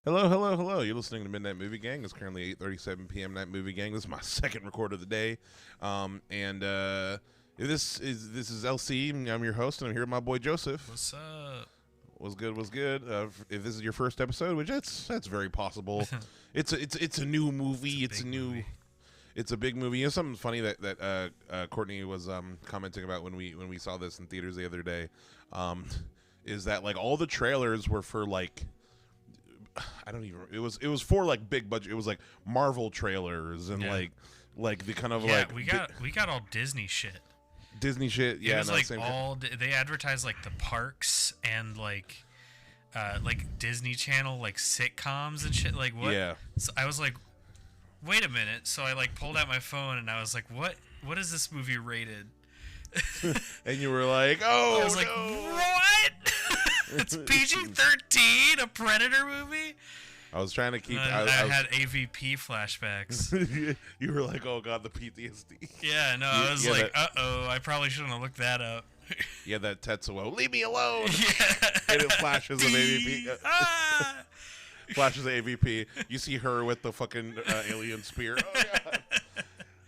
Hello, hello, hello. You're listening to Midnight Movie Gang. It's currently 8:37 p.m. Night Movie Gang. This is my second record of the day. This is LC. I'm your host, and I'm here with my boy Joseph. What's up? What's good? What's good? If this is your first episode, which that's very possible. It's a new movie. It's a big movie. You know, something funny that Courtney was commenting about when we saw this in theaters the other day, is that like all the trailers were for like, I don't even. It was for like big budget. It was like Marvel trailers and like the kind of like we got all Disney shit. Disney shit. Yeah, it was like all they advertised like the parks and like Disney Channel like sitcoms and shit. Like what? Yeah. So I was like, wait a minute. So I like pulled out my phone and I was like, what is this movie rated? And you were like, oh, I was like, what? It's PG-13, a Predator movie? I was trying to keep. I had AVP flashbacks. You were like, oh god, the PTSD. Yeah, no, I was like, uh-oh, I probably shouldn't have looked that up. Yeah, that Tetsuo, leave me alone. Yeah. And it flashes of AVP. Flashes of AVP. You see her with the fucking alien spear.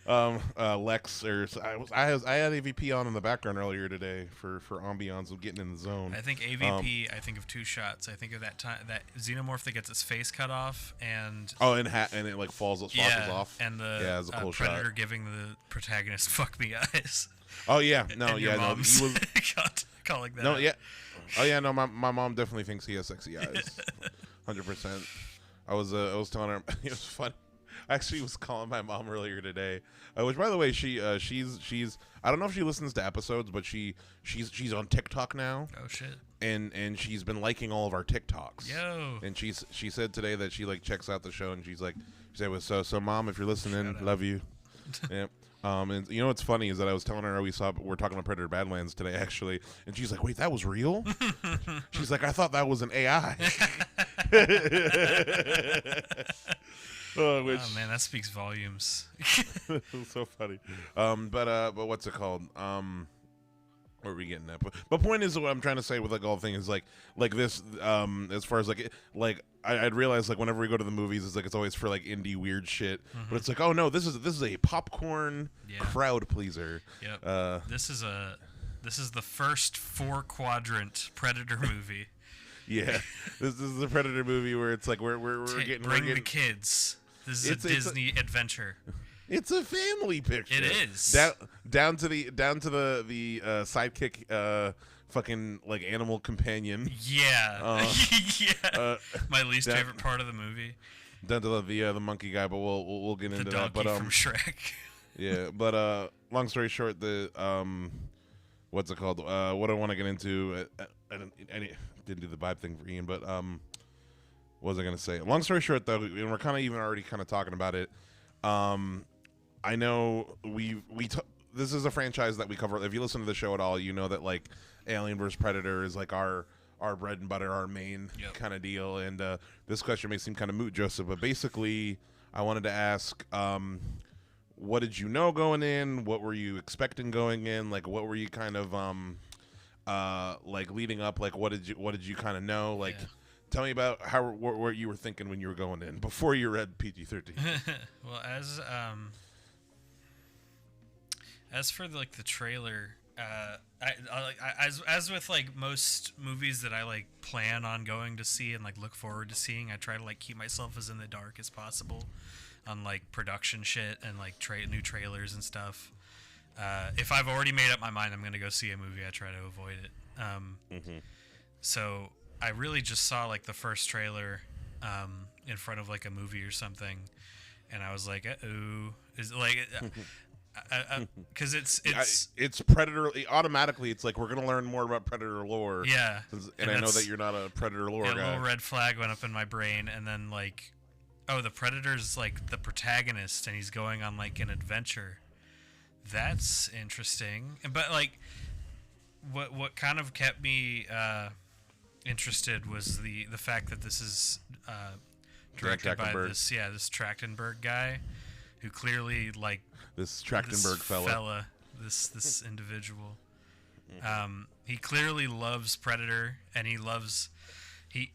Oh god. Lex, or I had AVP on in the background earlier today for ambiance of getting in the zone. I think AVP. I think of two shots. I think of that time that xenomorph that gets its face cut off and and it like falls off. And it's a cool Predator shot. giving the protagonist "fuck me eyes." Oh yeah, no, and yeah, your no. mom's He was calling that. no, yeah. Oh yeah, no. My mom definitely thinks he has sexy eyes. 100%. I was telling her it was fun. I actually was calling my mom earlier today, which by the way, she's I don't know if she listens to episodes, but she's on TikTok now. Oh shit. And she's been liking all of our TikToks. Yo. And she said today that she like checks out the show and she said, well, so mom, if you're listening, love you. Yeah. And you know what's funny is that I was telling her we're talking about Predator Badlands today actually, and she's like, wait, that was real? She's like, I thought that was an AI. Oh man, that speaks volumes. It was so funny. But what's it called? What are we getting at? But point is, what I'm trying to say with like all things like this, as far as like I'd realize like whenever we go to the movies, it's like it's always for like indie weird shit. Mm-hmm. But it's like, oh no, this is a popcorn crowd pleaser. Yep. This is the first 4-quadrant Predator movie. Yeah, this is the Predator movie where it's like we're getting the kids. This is a Disney adventure. It's a family picture. It is down to the sidekick, fucking like animal companion. Yeah, yeah. My least favorite part of the movie. Down to the monkey guy, but we'll get into that. But from Shrek. Yeah, but long story short, the what's it called? What I want to get into, I didn't do the vibe thing for Ian, but what was I gonna say? Long story short, though, and we're kind of even already kind of talking about it. I know this is a franchise that we cover. If you listen to the show at all, you know that like Alien vs Predator is like our bread and butter, our main kind of deal. And this question may seem kind of moot, Joseph, but basically, I wanted to ask, what did you know going in? What were you expecting going in? Like, what were you kind of like leading up? Like, what did you kind of know? Like, tell me about what you were thinking when you were going in before you read PG-13. Well, as for like the trailer, as with like most movies that I like plan on going to see and like look forward to seeing, I try to like keep myself as in the dark as possible on like production shit and like new trailers and stuff. If I've already made up my mind I'm gonna go see a movie, I try to avoid it. So I really just saw like the first trailer in front of like a movie or something, and I was like, "Uh-oh," is like, because it's Predator. Automatically, it's like we're gonna learn more about Predator lore. Yeah, and I know that you're not a Predator lore guy. A little red flag went up in my brain, and then like, oh, the Predator's like the protagonist, and he's going on like an adventure. That's interesting, but like, what kind of kept me interested was the fact that this is directed by this Trachtenberg guy, who clearly like this Trachtenberg fella, this individual. He clearly loves Predator, and he loves he.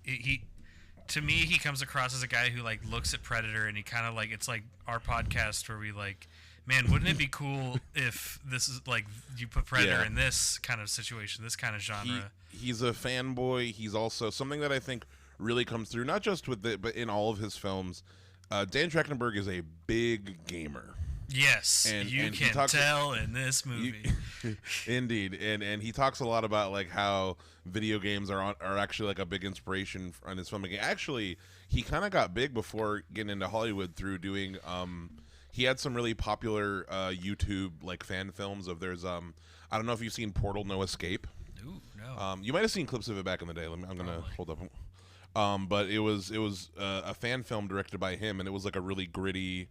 To me, he comes across as a guy who like looks at Predator, and he kind of like it's like our podcast where we like, man, wouldn't it be cool if this is like you put Predator in this kind of situation, this kind of genre. He's a fanboy. He's also something that I think really comes through, not just with it, but in all of his films. Dan Trachtenberg is a big gamer. Yes, and you can tell in this movie. Indeed, and he talks a lot about like how video games are actually like a big inspiration on his filmmaking. Actually, he kind of got big before getting into Hollywood through doing. He had some really popular YouTube like fan films of there's. I don't know if you've seen Portal: No Escape. Ooh, no. You might have seen clips of it back in the day. I'm gonna hold up. But it was a fan film directed by him, and it was like a really gritty.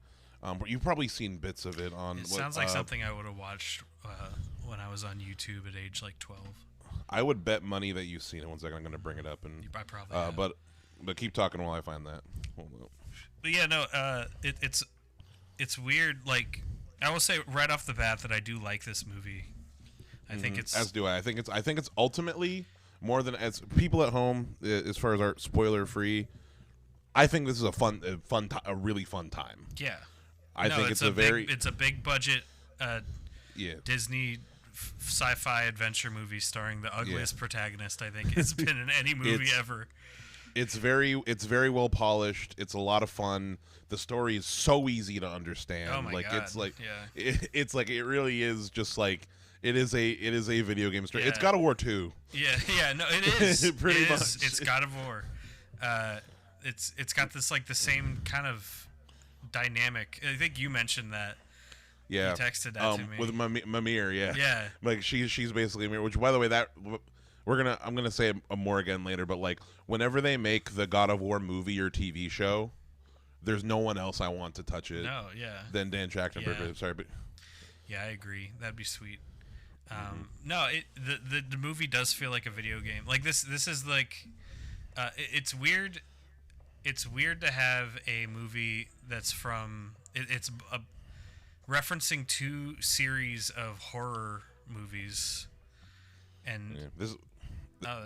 You've probably seen bits of it on. It sounds like something I would have watched when I was on YouTube at age like 12. I would bet money that you've seen it. One second, I'm going to bring it up, and I probably have. But keep talking while I find that. Hold up. But yeah, no, it's weird. Like I will say right off the bat that I do like this movie. I think it's as do I. I think it's ultimately more than as people at home as far as our spoiler free. I think this is a really fun time. Yeah. I think it's a big budget Disney sci-fi adventure movie starring the ugliest protagonist I think it's been in any movie ever. It's very well polished. It's a lot of fun. The story is so easy to understand. Oh my God. It's like it's like it really is just like it is a video game story. Yeah. It's God of War 2. Yeah, no, it is. Pretty much. It's God of War. It's got this like the same kind of dynamic. I think you mentioned that. Yeah, you texted that to me with Mimir. Yeah, yeah. Like she's basically Mimir. Which, by the way, that I'm gonna say more again later. But like whenever they make the God of War movie or TV show, there's no one else I want to touch it. No, yeah. Than Dan Trachtenberg. Yeah. Sorry, but yeah, I agree. That'd be sweet. No, the movie does feel like a video game. Like this is like, it's weird. It's weird to have a movie that's from it's referencing two series of horror movies, and this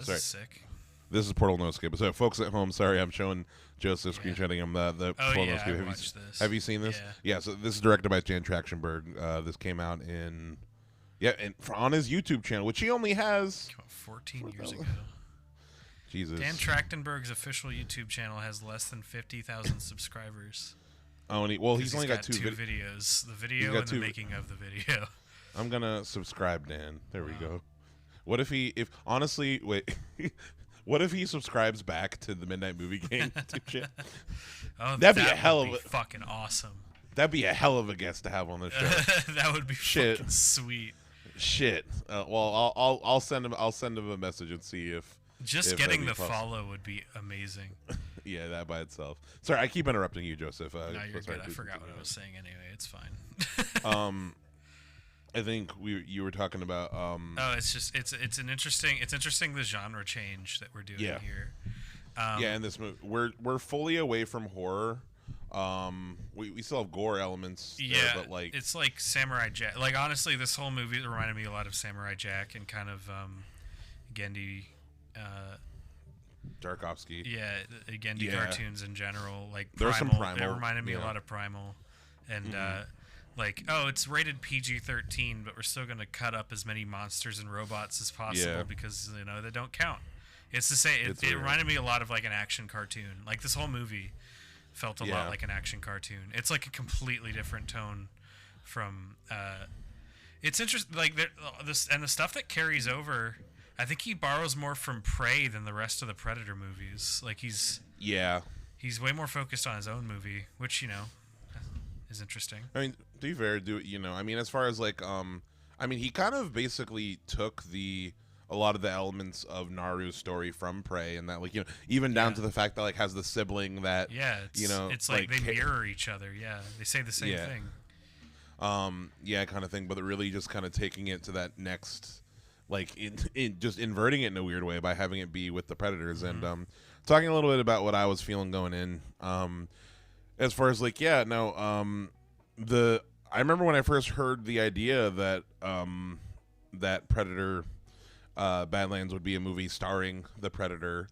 is sick. This is Portal: No Escape. So, folks at home, sorry, I'm showing Joseph screenshotting him the Portal: No Escape. Have you seen this? Yeah. So this is directed by Dan Trachtenberg. This came out in on his YouTube channel, which he only has 14 years ago. Jesus. Dan Trachtenberg's official YouTube channel has less than 50,000 subscribers. Oh, and he's only got two videos. The video and the making of the video. I'm gonna subscribe, Dan. There we go. What if honestly, wait, what if he subscribes back to the Midnight Movie Gang YouTube channel? Oh, that'd be a hell of a fucking awesome. That'd be a hell of a guest to have on the show. That would be fucking sweet. Shit. Well, I'll send him a message and see if. Just getting the follow would be amazing. Yeah, that by itself. Sorry, I keep interrupting you, Joseph. No, you're good. I forgot what I was saying anyway. It's fine. I think you were talking about. It's just it's interesting the genre change that we're doing here. In this movie, we're fully away from horror. We still have gore elements. Yeah, but like it's like Samurai Jack. Like honestly, this whole movie reminded me a lot of Samurai Jack and kind of Gendy. Tarkovsky. Yeah, Gendy cartoons in general. Like there's Primal. some Primal. It reminded me a lot of Primal, and like it's rated PG-13, but we're still gonna cut up as many monsters and robots as possible because they don't count. It's the same. It reminded me a lot of like an action cartoon. Like this whole movie felt a lot like an action cartoon. It's like a completely different tone from. It's interesting, like this and the stuff that carries over. I think he borrows more from Prey than the rest of the Predator movies. Like he's way more focused on his own movie, which is interesting. I mean, to be fair, I mean, as far as like, I mean, he kind of basically took a lot of the elements of Naru's story from Prey, and that, like, even down to the fact that like has the sibling that it's like they mirror each other. Yeah, they say the same thing. Kind of thing, but really just kind of taking it to that next. Like just inverting it in a weird way by having it be with the Predators, and talking a little bit about what I was feeling going in. As far as like, I remember when I first heard the idea that that Predator Badlands would be a movie starring the Predator.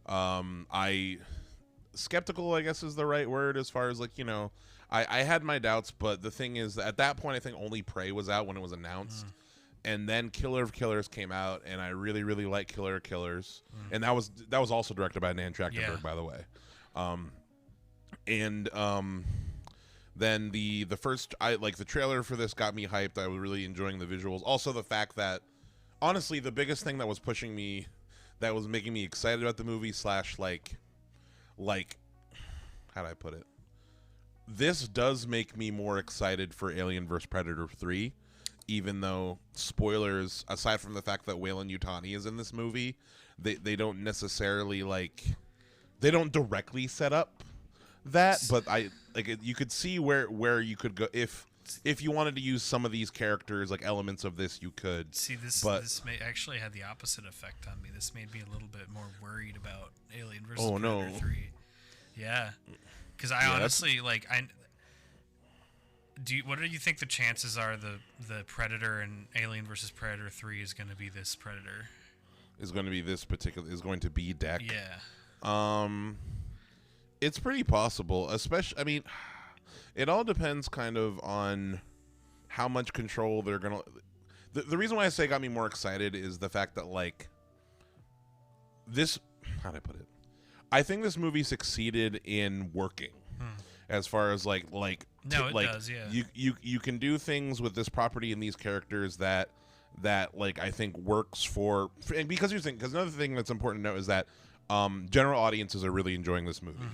I skeptical, I guess, is the right word, as far as, like, you know, I had my doubts, but the thing is, at that point, I think only Prey was out when it was announced. And then Killer of Killers came out, and I really, really like Killer of Killers. And that was also directed by Dan Trachtenberg, by the way. Then the first, the trailer for this got me hyped. I was really enjoying the visuals. Also, the fact that, honestly, the biggest thing that was pushing me, that was making me excited about the movie / like, how do I put it? This does make me more excited for Alien vs. Predator 3, even though, spoilers, aside from the fact that Weyland-Yutani is in this movie, they don't necessarily, like, they don't directly set up that, but you could see where you could go if you wanted to use some of these characters, like elements of this, you could. See, this may actually had the opposite effect on me. This made me a little bit more worried about Alien vs. Predator 3. Yeah, because I honestly what do you think the chances are the Predator and Alien vs. Predator 3 is going to be this Predator? Is going to be Deck? Yeah. It's pretty possible, especially, I mean, it all depends kind of on how much control they're going to... The reason why I say it got me more excited is the fact that, like, this... How do I put it? I think this movie succeeded in working. As far as, like... No, it does, yeah. You can do things with this property and these characters that like, I think works for... And because another thing that's important to note is that general audiences are really enjoying this movie.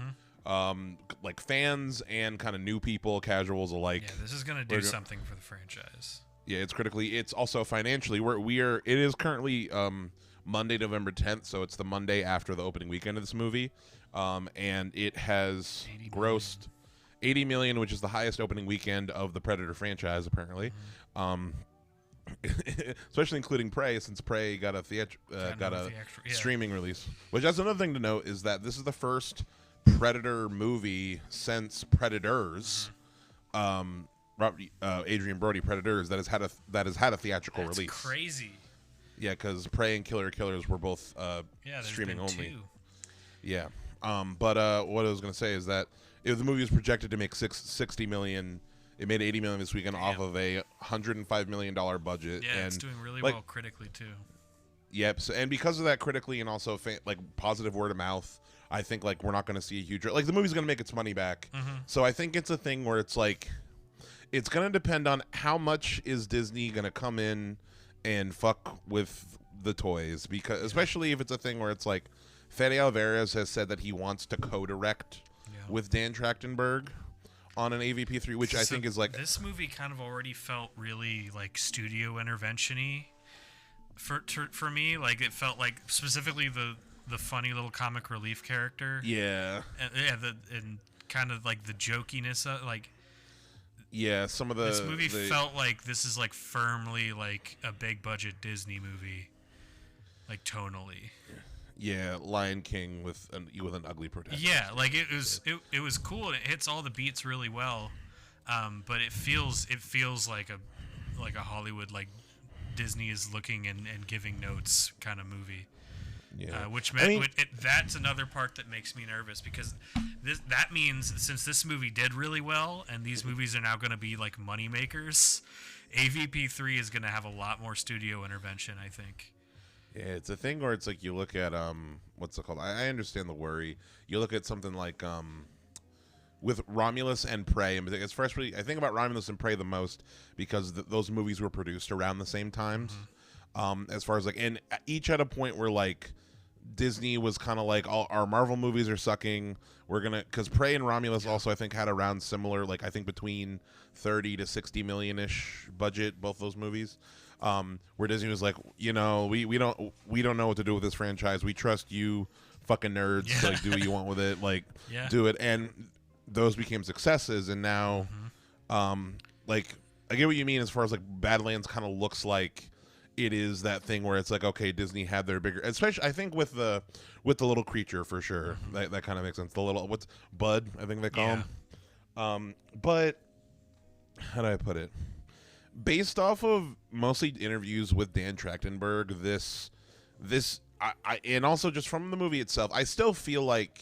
Like, fans and kind of new people, casuals alike. Yeah, this is going to do something for the franchise. Yeah, it's also financially, it is currently Monday, November 10th, so it's the Monday after the opening weekend of this movie. And it has grossed $80 million, which is the highest opening weekend of the Predator franchise, apparently. Especially including Prey, since Prey got a streaming release. Which, that's another thing to note, is that this is the first Predator movie since Predators, Adrian Brody Predators, that has had a theatrical release. That's crazy. Yeah, because Prey and Killer Killers were both streaming only. Two. Yeah. But what I was going to say is that if the movie was projected to make $60 million, it made $80 million this weekend off of a $105 million budget. Yeah, and it's doing really well critically too. Yep. So, and because of that critically and also positive word of mouth, I think, like, we're not going to see a huge... Like, the movie's going to make its money back. So I think it's a thing where it's like... It's going to depend on how much is Disney going to come in and fuck with the toys. Because especially if it's a thing where it's like... Fede Alvarez has said that he wants to co-direct with Dan Trachtenberg on an AVP3, which I think is like... This movie kind of already felt really, like, studio intervention-y for me. Like, it felt like specifically the funny little comic relief character. Yeah. And kind of, like, the jokiness of, like... Yeah, some of the... This movie felt like this is, like, firmly, like, a big-budget Disney movie. Like, tonally. Yeah, Lion King with an ugly protagonist. Yeah, like, it was cool, and it hits all the beats really well. But it feels like a Hollywood, like, Disney is looking and giving notes kind of movie. Yeah. That's another part that makes me nervous, because that means since this movie did really well and these movies are now going to be like money makers, AVP3 is going to have a lot more studio intervention, I think. Yeah, it's a thing where it's like you look at what's it called? I understand the worry. You look at something like with Romulus and Prey, and especially I think about Romulus and Prey the most because those movies were produced around the same times. As far as like, and each at a point where like Disney was kind of like, all our Marvel movies are sucking. We're gonna, because Prey and Romulus also I think had around similar, like I think between 30 to 60 million ish budget, both those movies. Where Disney was like, you know, we don't know what to do with this franchise. We trust you, fucking nerds. To, like, do what you want with it. Like, do it. And those became successes. And now, like, I get what you mean as far as like Badlands kind of looks like it is that thing where it's like, okay, Disney had their bigger, especially I think with the little creature for sure. That kind of makes sense. The little, what's Bud? I think they call him. But how do I put it? Based off of mostly interviews with Dan Trachtenberg, this this and also just from the movie itself, I still feel like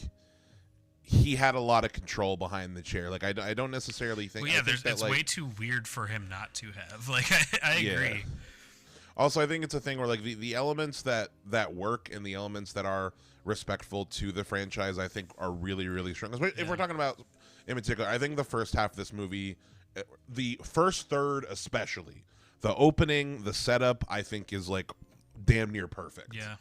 he had a lot of control behind the chair. Like I don't necessarily think. Well, yeah, I think it's way too weird for him not to have. Like I agree. Also, I think it's a thing where like the elements that work and the elements that are respectful to the franchise, I think, are really, really strong. If we're talking about in particular, I think the first half of this movie, the first third especially, the opening, the setup, I think is like damn near perfect. Yeah.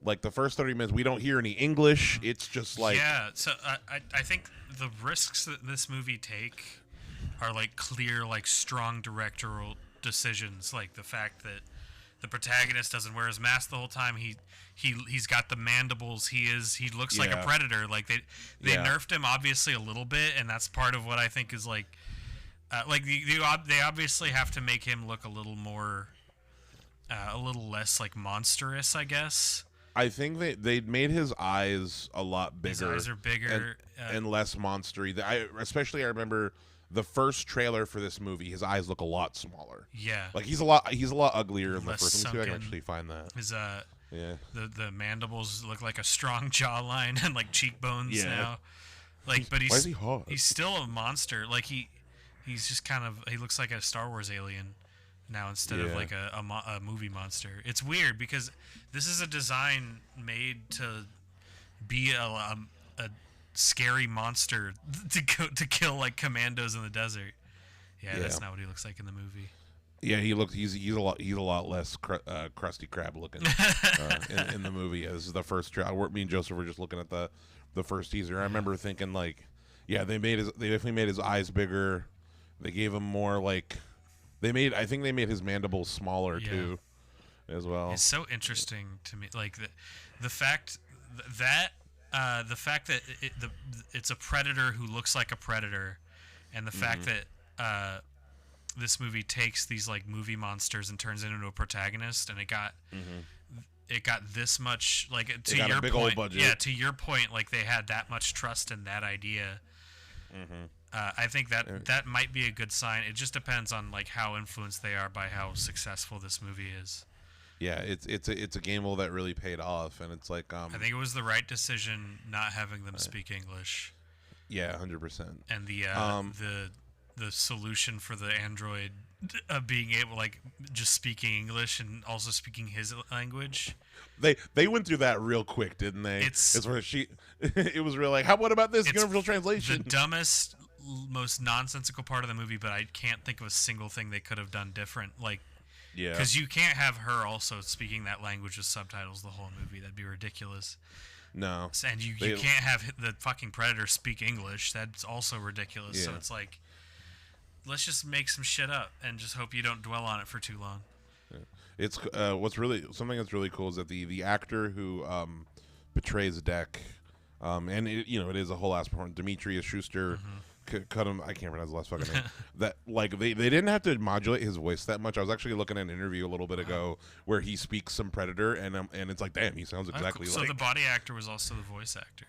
Like the first 30 minutes, we don't hear any English. It's just like So I think the risks that this movie take are like clear, like strong directorial decisions, like the fact that the protagonist doesn't wear his mask the whole time. He's got the mandibles. He looks like a predator. Like they nerfed him obviously a little bit, and that's part of what I think is like they obviously have to make him look a little more a little less like monstrous, I guess. I think they made his eyes a lot bigger. His eyes are bigger and less monstery. I remember the first trailer for this movie. His eyes look a lot smaller. Yeah, like he's a lot uglier in the first. Let me see if I can sunken. actually find that. His the mandibles look like a strong jawline and like cheekbones now. Like, but why is he hot? He's still a monster. Like he's just kind of he looks like a Star Wars alien now instead of like a movie monster. It's weird because this is a design made to be a scary monster to kill like commandos in the desert. Yeah, that's not what he looks like in the movie. Yeah, he's a lot less crusty crab looking in the movie. Yeah, this is the first trailer. Me and Joseph were just looking at the first teaser. I remember thinking like, yeah, they definitely made his eyes bigger. They gave him more like. I think they made his mandibles smaller too, as well. It's so interesting to me, like the fact that it's a predator who looks like a predator, and the fact that this movie takes these like movie monsters and turns it into a protagonist, and it got this much like to your big point. Old budget. Yeah, to your point, like they had that much trust in that idea. I think that might be a good sign. It just depends on like how influenced they are by how successful this movie is. Yeah, it's a gamble that really paid off, and it's like I think it was the right decision not having them speak English. Yeah, 100%. And the solution for the android being able like just speaking English and also speaking his language. They went through that real quick, didn't they? It's where it was real like, what about this universal translation? The dumbest, most nonsensical part of the movie, but I can't think of a single thing they could have done different. Like, because you can't have her also speaking that language with subtitles the whole movie. That'd be ridiculous. No. And you can't have the fucking predator speak English. That's also ridiculous. So it's like, let's just make some shit up and just hope you don't dwell on it for too long. It's something that's really cool is that the actor who betrays Deck, and it is a whole ass performance. Demetrius Schuster cut him. I can't pronounce the last fucking name. That like they didn't have to modulate his voice that much. I was actually looking at an interview a little bit ago where he speaks some Predator, and it's like, damn, he sounds exactly cool. like. So the body actor was also the voice actor.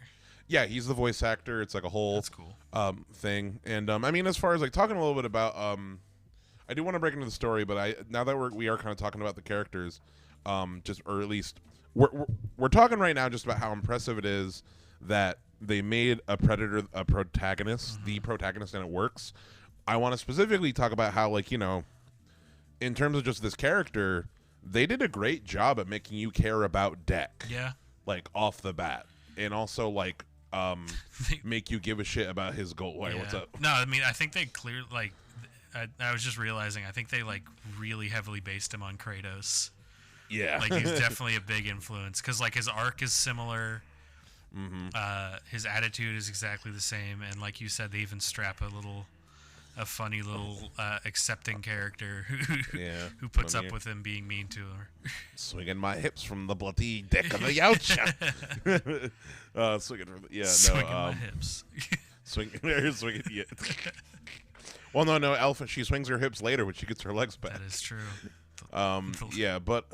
Yeah, he's the voice actor. It's like a whole That's cool. thing. And I mean, as far as like talking a little bit about I do want to break into the story, but now that we are kind of talking about the characters, or at least we're talking right now just about how impressive it is that they made a Predator a protagonist, the protagonist, and it works. I want to specifically talk about how, like, in terms of just this character, they did a great job at making you care about Deck. Yeah. Like off the bat, and also like make you give a shit about his goal. Wait, what's up? No, I mean, I think they clearly like. I was just realizing, I think they like really heavily based him on Kratos. Yeah, like he's definitely a big influence because like his arc is similar. His attitude is exactly the same, and like you said, they even strap a funny little accepting character who puts up with him being mean to her. Swinging my hips from the bloody deck of the yacht. Swinging my hips. Swinging. Yeah. Well, no, Alpha. She swings her hips later when she gets her legs back. That is true. Yeah, but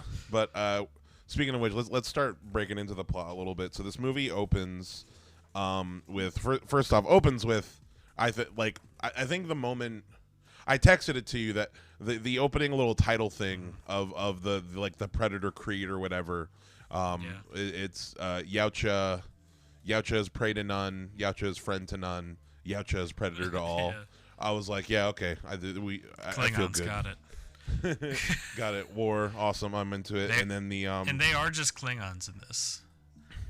speaking of which, let's start breaking into the plot a little bit. So this movie opens with first off I think the moment I texted it to you that the opening little title thing of the Predator Creed or whatever. It's Yautja is prey to none, Yautja is friend to none, Yautja is predator to all. Yeah. I was like, yeah, okay, I feel good. Got it. Got it. War, awesome. I'm into it. And then and they are just Klingons in this.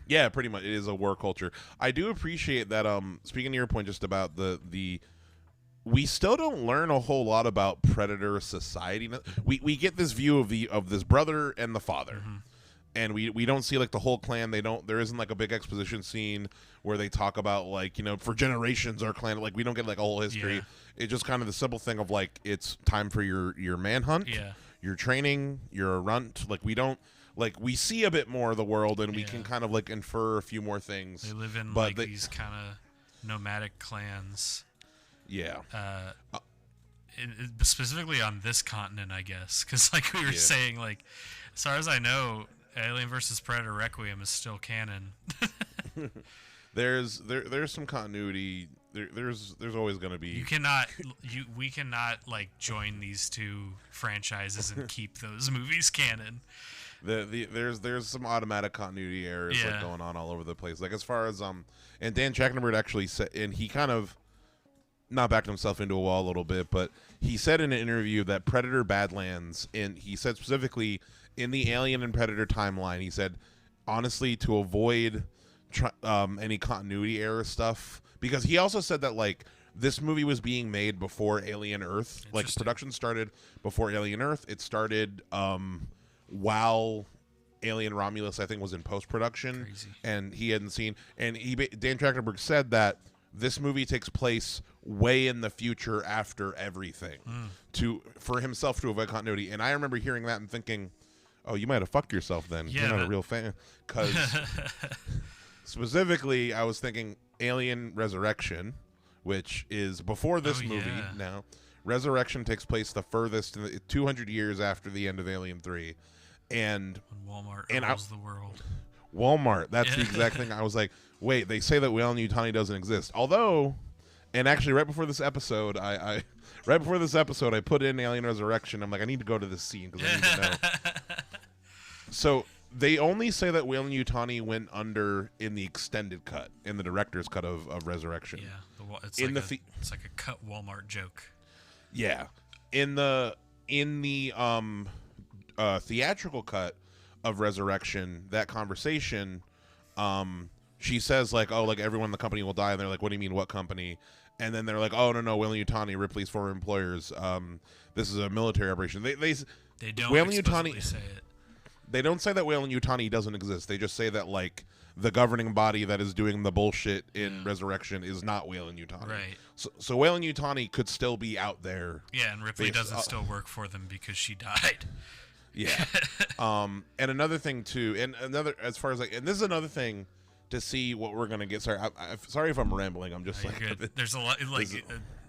Yeah, pretty much. It is a war culture. I do appreciate that. Speaking to your point, just about the we still don't learn a whole lot about predator society. We get this view of this brother and the father. Mm-hmm. And we don't see like the whole clan. There isn't like a big exposition scene where they talk about like, for generations our clan, like we don't get like a whole history. Yeah. It's just kind of the simple thing of like, it's time for your manhunt. Yeah. Your training, you're a runt. Like we don't, like we see a bit more of the world and we can kind of like infer a few more things. They live in these kind of nomadic clans. Yeah. Specifically on this continent, I guess, because like we were saying, like as far as I know, Alien vs. Predator Requiem is still canon. There's some continuity. There's always going to be. We cannot like join these two franchises and keep those movies canon. There's some automatic continuity errors like going on all over the place. Like as far as and Dan Trachtenberg actually said, and he kind of not backed himself into a wall a little bit, but he said in an interview that Predator Badlands, and he said specifically in the Alien and Predator timeline, he said honestly to avoid any continuity error stuff, because he also said that like this movie was being made before Alien Earth. Like production started before Alien Earth. It started while Alien Romulus I think was in post-production. Crazy. And he hadn't seen, and Dan Trachtenberg said that this movie takes place way in the future after everything for himself to avoid continuity. And I remember hearing that and thinking, oh, you might have fucked yourself then. Yeah, you're not a real fan. Because specifically, I was thinking Alien Resurrection, which is before this movie now. Resurrection takes place the furthest 200 years after the end of Alien 3. And when Walmart rules the world. Walmart, that's the exact thing. I was like, wait, they say that Weyland-Yutani doesn't exist. Although, and actually right before this episode, I put in Alien Resurrection. I'm like, I need to go to this scene because I need to know. So they only say that Weyland-Yutani went under in the extended cut, in the director's cut of Resurrection. Yeah, it's like a cut Walmart joke. Yeah, in the theatrical cut of Resurrection, that conversation, she says like, oh, like everyone in the company will die, and they're like, what do you mean, what company? And then they're like, oh no, Weyland-Yutani, Ripley's former employers. This is a military operation. They don't explicitly say it. They don't say that Weyland-Yutani doesn't exist. They just say that like the governing body that is doing the bullshit in Resurrection is not Weyland-Yutani. Right. So Weyland-Yutani could still be out there. Yeah, and Ripley doesn't still work for them because she died. Yeah. And another thing too, and another, as far as like, and this is another thing to see what we're gonna get. Sorry, sorry if I'm rambling. I'm just there's a lot. Like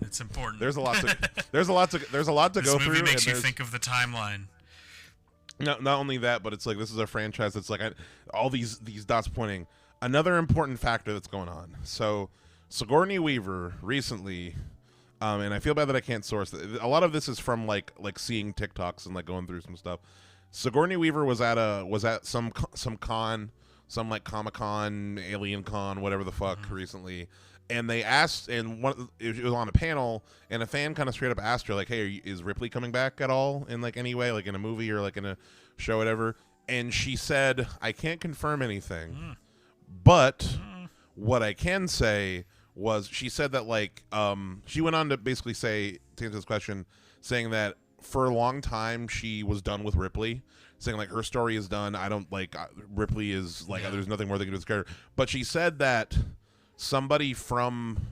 it's important. There's a lot to go through. This movie makes you think of the timeline. Not only that, but it's like this is a franchise that's like all these dots pointing. Another important factor that's going on. So Sigourney Weaver recently. And I feel bad that I can't source it. A lot of this is from like seeing TikToks and like going through some stuff. Sigourney Weaver was at some con, some like Comic-Con, Alien Con, whatever the fuck recently, and they asked, and it was on a panel, and a fan kind of straight up asked her like, hey, is Ripley coming back at all in like any way, like in a movie or like in a show, whatever? And she said, I can't confirm anything, but what I can say was she said that like she went on to basically say, to answer this question, saying that for a long time she was done with Ripley, saying like her story is done. I don't like Ripley is like there's nothing more they can do with this character. But she said that somebody from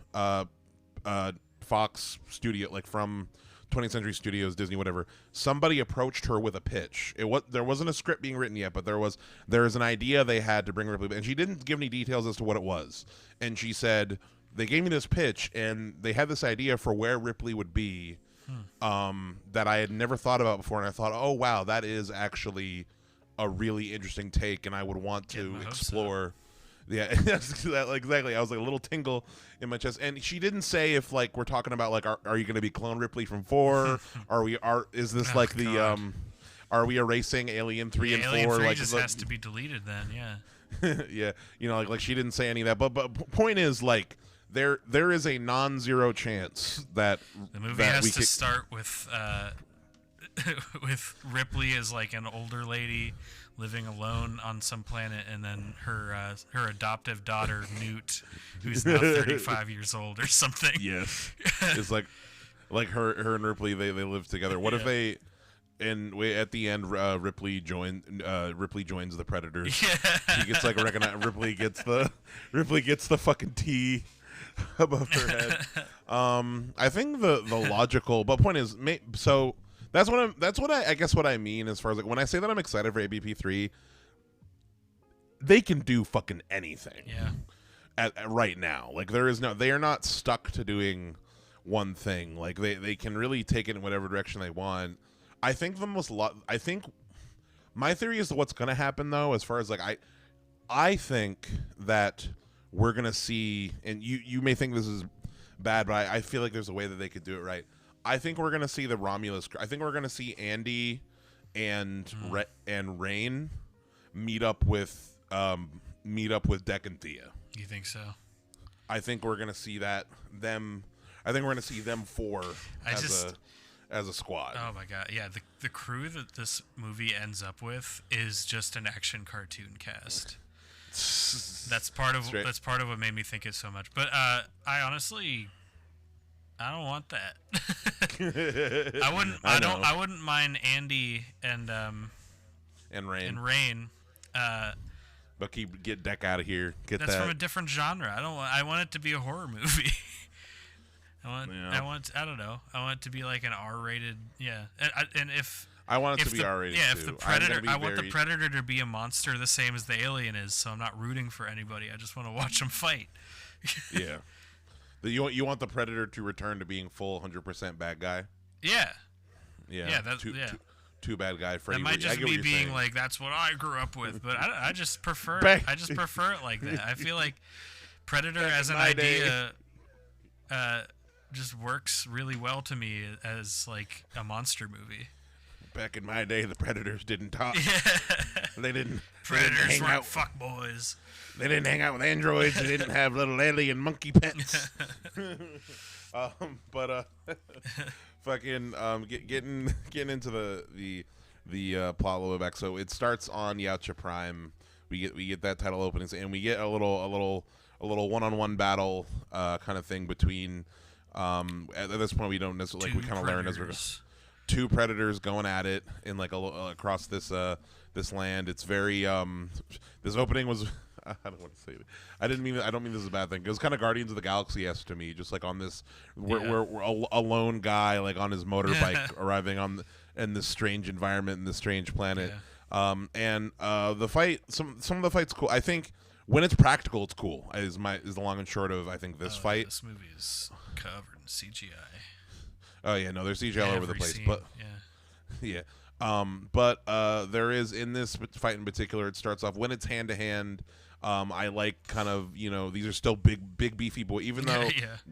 Fox Studio, like from 20th Century Studios, Disney, whatever, somebody approached her with a pitch. There wasn't a script being written yet, but there was an idea they had to bring Ripley, and she didn't give any details as to what it was. And she said, they gave me this pitch, and they had this idea for where Ripley would be that I had never thought about before, and I thought, oh, wow, that is actually a really interesting take, and I would want to explore. Yeah, exactly. I was like a little tingle in my chest, and she didn't say if like we're talking about like are you going to be clone Ripley from 4? Is this are we erasing Alien 3 and 4? Alien 3 like just has to be deleted then. Yeah. yeah, like she didn't say any of that. But point is, like, there is a non-zero chance that the movie has to start with with Ripley as like an older lady living alone on some planet, and then her adoptive daughter Newt, who's now 35 years old or something. Yes, it's like her and Ripley they live together. What if they? And at the end, Ripley joins the Predators. Yeah. He gets like recognized. Ripley gets the fucking T above her head. I think the logical, but point is, so that's what I guess what I mean as far as like when I say that I'm excited for ABP3, they can do fucking anything. Yeah. At right now, like they are not stuck to doing one thing. Like they can really take it in whatever direction they want. I think my theory is what's going to happen though, as far as like I think that we're going to see, and you may think this is bad, but I feel like there's a way that they could do it right. I think we're going to see the Romulus. I think we're going to see Andy and Rain meet up with Dec and Thea. You think so? I think we're going to see them. I think we're going to see them four as a squad. Oh my god, yeah. The crew that this movie ends up with is just an action cartoon cast. That's part of what made me think it so much. But I honestly, I don't want that. I wouldn't mind Andy and Rain. But get Dec out of here. That's from a different genre. I want it to be a horror movie. I don't know. I want it to be like an R-rated, yeah. And if I want it to be R-rated, yeah, too. if the Predator, I want the Predator to be a monster the same as the Alien is. So I'm not rooting for anybody. I just want to watch them fight. Yeah. You want the Predator to return to being full 100% bad guy. Yeah. Yeah. Yeah. That's too bad guy. Freddy. That might just be being like that's what I grew up with, but I just prefer it like that. I feel like Predator as an idea. Just works really well to me as like a monster movie. Back in my day, the Predators didn't talk. They didn't. Predators weren't fuck boys. They didn't hang out with androids. They didn't have little alien monkey pets. Fucking getting into the plot a little bit back. So it starts on Yautja Prime. We get that title openings, and we get a little one-on-one battle kind of thing between. At this point, we don't necessarily we kind of learn as we're two predators going at it in like across this land. It's very this opening was I don't want to say it. I don't mean this is a bad thing. It was kind of Guardians of the Galaxy-esque to me, just like on this we're a lone guy like on his motorbike arriving in this strange environment in this strange planet. And the fight, some of the fight's cool. I think when it's practical, it's cool. Is the long and short of I think this fight. This movie is covered in CGI. Oh yeah, no, there's CGI all over the place, scene, but yeah. But there is in this fight in particular. It starts off when it's hand to hand. I like kind of these are still big beefy boys. Even though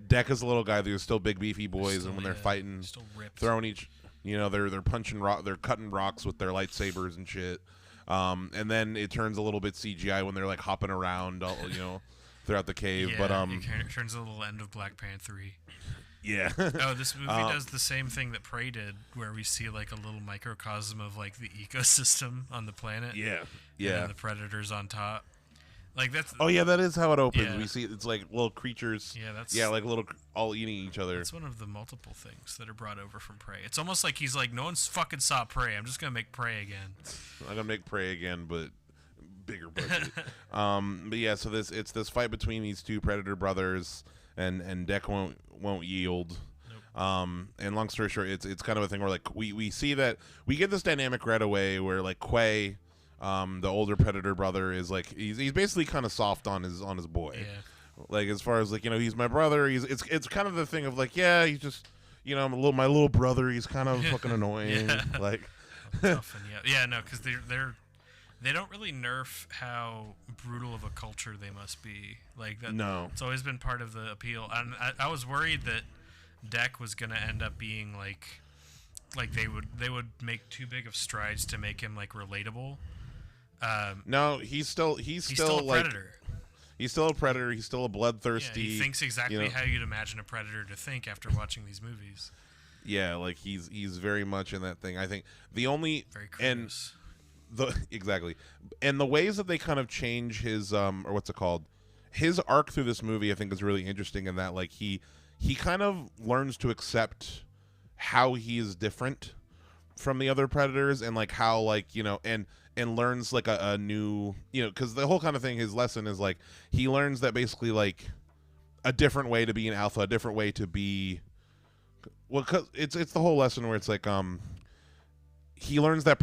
Dec is a little guy, they're still big beefy boys, and when they're fighting, throwing each, they're punching they're cutting rocks with their lightsabers and shit. And then it turns a little bit CGI when they're like hopping around, throughout the cave. But it turns a little end of Black Panther 3. Yeah. Oh, this movie does the same thing that Prey did, where we see like a little microcosm of like the ecosystem on the planet. Yeah. And the predators on top. Like that's. Oh yeah, that is how it opens. Yeah. We see it's like little creatures. Yeah, like little all eating each other. It's one of the multiple things that are brought over from Prey. It's almost like he's like, no one's fucking saw Prey. I'm just gonna make Prey again. I'm gonna make Prey again, but bigger budget. But yeah, so it's this fight between these two predator brothers, and Dec won't yield. Nope. And long story short, it's kind of a thing where like we see that we get this dynamic right away where like Quay, the older predator brother, is like he's basically kind of soft on his boy. Yeah. Like as far as like he's my brother. It's kind of the thing of like he's just my little brother. He's kind of fucking annoying. Like toughen you up. Yeah, no, because they don't really nerf how brutal of a culture they must be. Like that. No, it's always been part of the appeal. And I was worried that Dec was gonna end up being like like they would make too big of strides to make him like relatable. No, he's still a like predator. he's still a predator. He's still a bloodthirsty. Yeah, he thinks exactly how you'd imagine a predator to think after watching these movies. Yeah, like he's very much in that thing. I think the only Very cruise. exactly, and the ways that they kind of change his or what's it called, his arc through this movie, I think is really interesting in that like he kind of learns to accept how he is different from the other predators, and like how like and learns like a new because the whole kind of thing, his lesson is like he learns that basically like a different way to be an alpha, a different way to be. Well, cause it's the whole lesson where it's like he learns that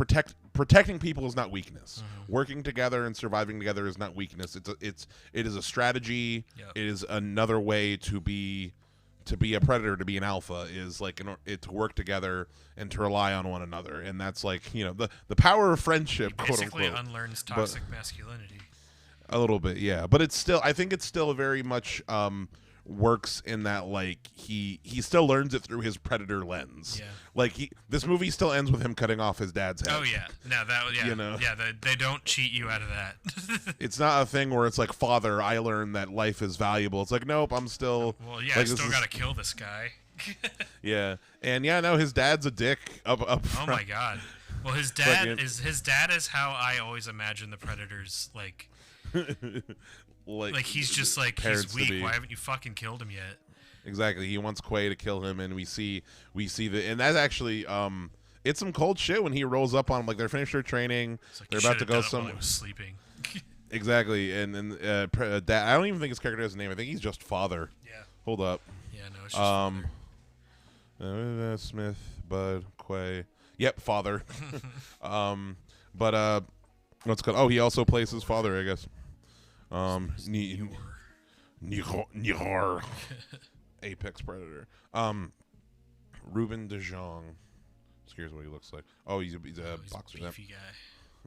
protecting people is not weakness. Mm-hmm. Working together and surviving together is not weakness. It is a strategy. Yep. It is another way to be a predator, to be an alpha, is like to work together and to rely on one another, and that's like the power of friendship. He basically quote unquote. unlearns toxic masculinity. A little bit, yeah, but I think it's still very much works in that like he still learns it through his predator lens. Yeah. Like this movie still ends with him cutting off his dad's head. Oh yeah, no, they don't cheat you out of that. It's not a thing where it's like, father, I learned that life is valuable. It's like, nope, I'm still. Well, yeah, like, I still gotta kill this guy. Yeah, and no, his dad's a dick. Up. Oh Front. my god. Well, his dad is how I always imagine the predators like. Like he's just like, he's weak. Why haven't you fucking killed him yet? Exactly. He wants Quay to kill him, and we see and that's actually it's some cold shit when he rolls up on him. Like they're finished their training, Like, they're about to go somewhere. I was sleeping. Exactly, and Dad, I don't even think his character has a name. I think he's just father. Yeah. Hold up. Yeah, no, it's just father. Smith, Bud, Quay. Yep, father. But what's it called? Oh, he also plays his father, I guess. Nihar. Apex Predator. Ruben de Jong. Here's what he looks like. Oh, he's a boxer. Beefy guy.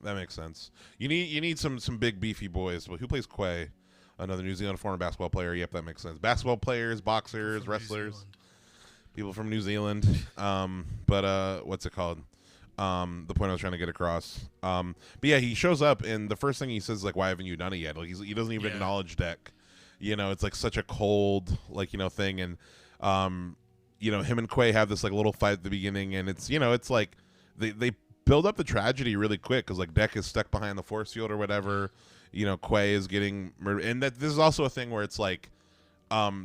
That makes sense. You need some big beefy boys. Well, who plays Quay? Another New Zealand former basketball player. Yep, that makes sense. Basketball players, boxers, wrestlers, people from New Zealand. But what's it called? The point I was trying to get across. But yeah, he shows up, and the first thing he says is like, "Why haven't you done it yet?" Like he doesn't even acknowledge Deck. It's like such a cold thing, and him and Quay have this like little fight at the beginning, and it's like they build up the tragedy really quick because like Deck is stuck behind the force field or whatever. Quay is getting murdered, and that this is also a thing where it's like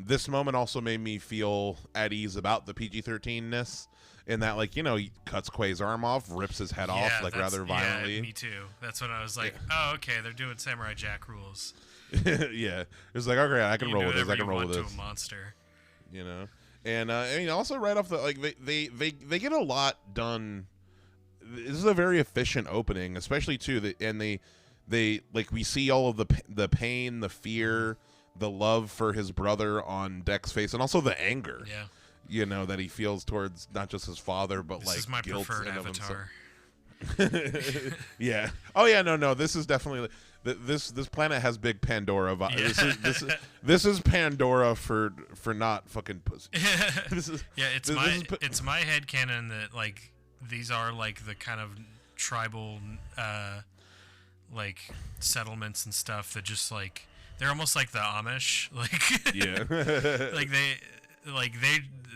this moment also made me feel at ease about the PG-13ness. In that, like, he cuts Quay's arm off, rips his head off, like, rather violently. Yeah, me too. That's when I was like, oh, okay, they're doing Samurai Jack rules. Yeah. It's like, okay, I can roll with this. I can roll with this. To a monster. And, I mean, also right off the, like, they get a lot done. This is a very efficient opening, especially, too, and they like, we see all of the pain, the fear, the love for his brother on Deck's face, and also the anger. Yeah. That he feels towards not just his father, but this like is my guilt preferred in avatar. Yeah. Oh yeah. No. This is definitely this planet has big Pandora vibes. Yeah. This is Pandora for not fucking pussy. It's my headcanon that like these are like the kind of tribal like settlements and stuff that just like they're almost like the Amish, like yeah.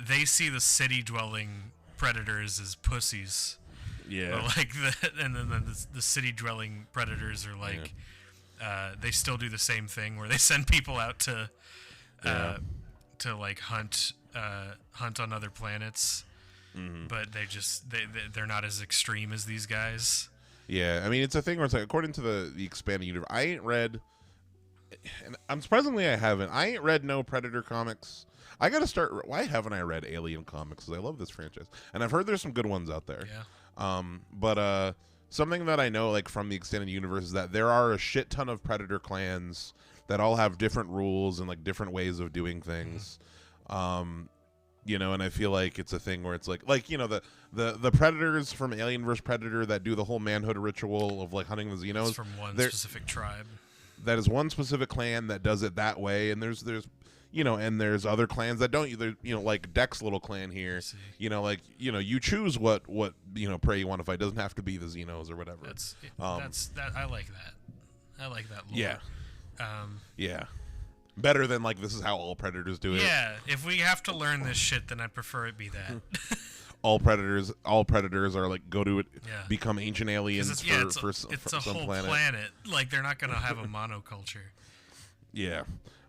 they see the city dwelling predators as pussies. Yeah. And then the city dwelling predators are like they still do the same thing where they send people out to like hunt on other planets. Mm-hmm. But they're not as extreme as these guys. Yeah, I mean it's a thing where it's like according to the expanded universe, I ain't read, and I'm surprisingly I ain't read no Predator comics. I gotta start. Why haven't I read Alien comics? Because I love this franchise, and I've heard there's some good ones out there. Yeah. But something that I know, like from the extended universe, is that there are a shit ton of Predator clans that all have different rules and like different ways of doing things. And I feel like it's a thing where it's like the Predators from Alien vs Predator that do the whole manhood ritual of like hunting the Xenos. It's from one specific tribe. That is one specific clan that does it that way, and there's and there's other clans that don't either, like Deck's little clan here, like, you choose what prey you want to fight. It doesn't have to be the Xenos or whatever. That's that. I like that. I like that lore. Yeah. Yeah. Better than like this is how all predators do it. Yeah, if we have to learn this shit, then I'd prefer it be that. all predators are like go to it, become ancient aliens it's for a some whole planet. Like they're not gonna have a monoculture. Yeah.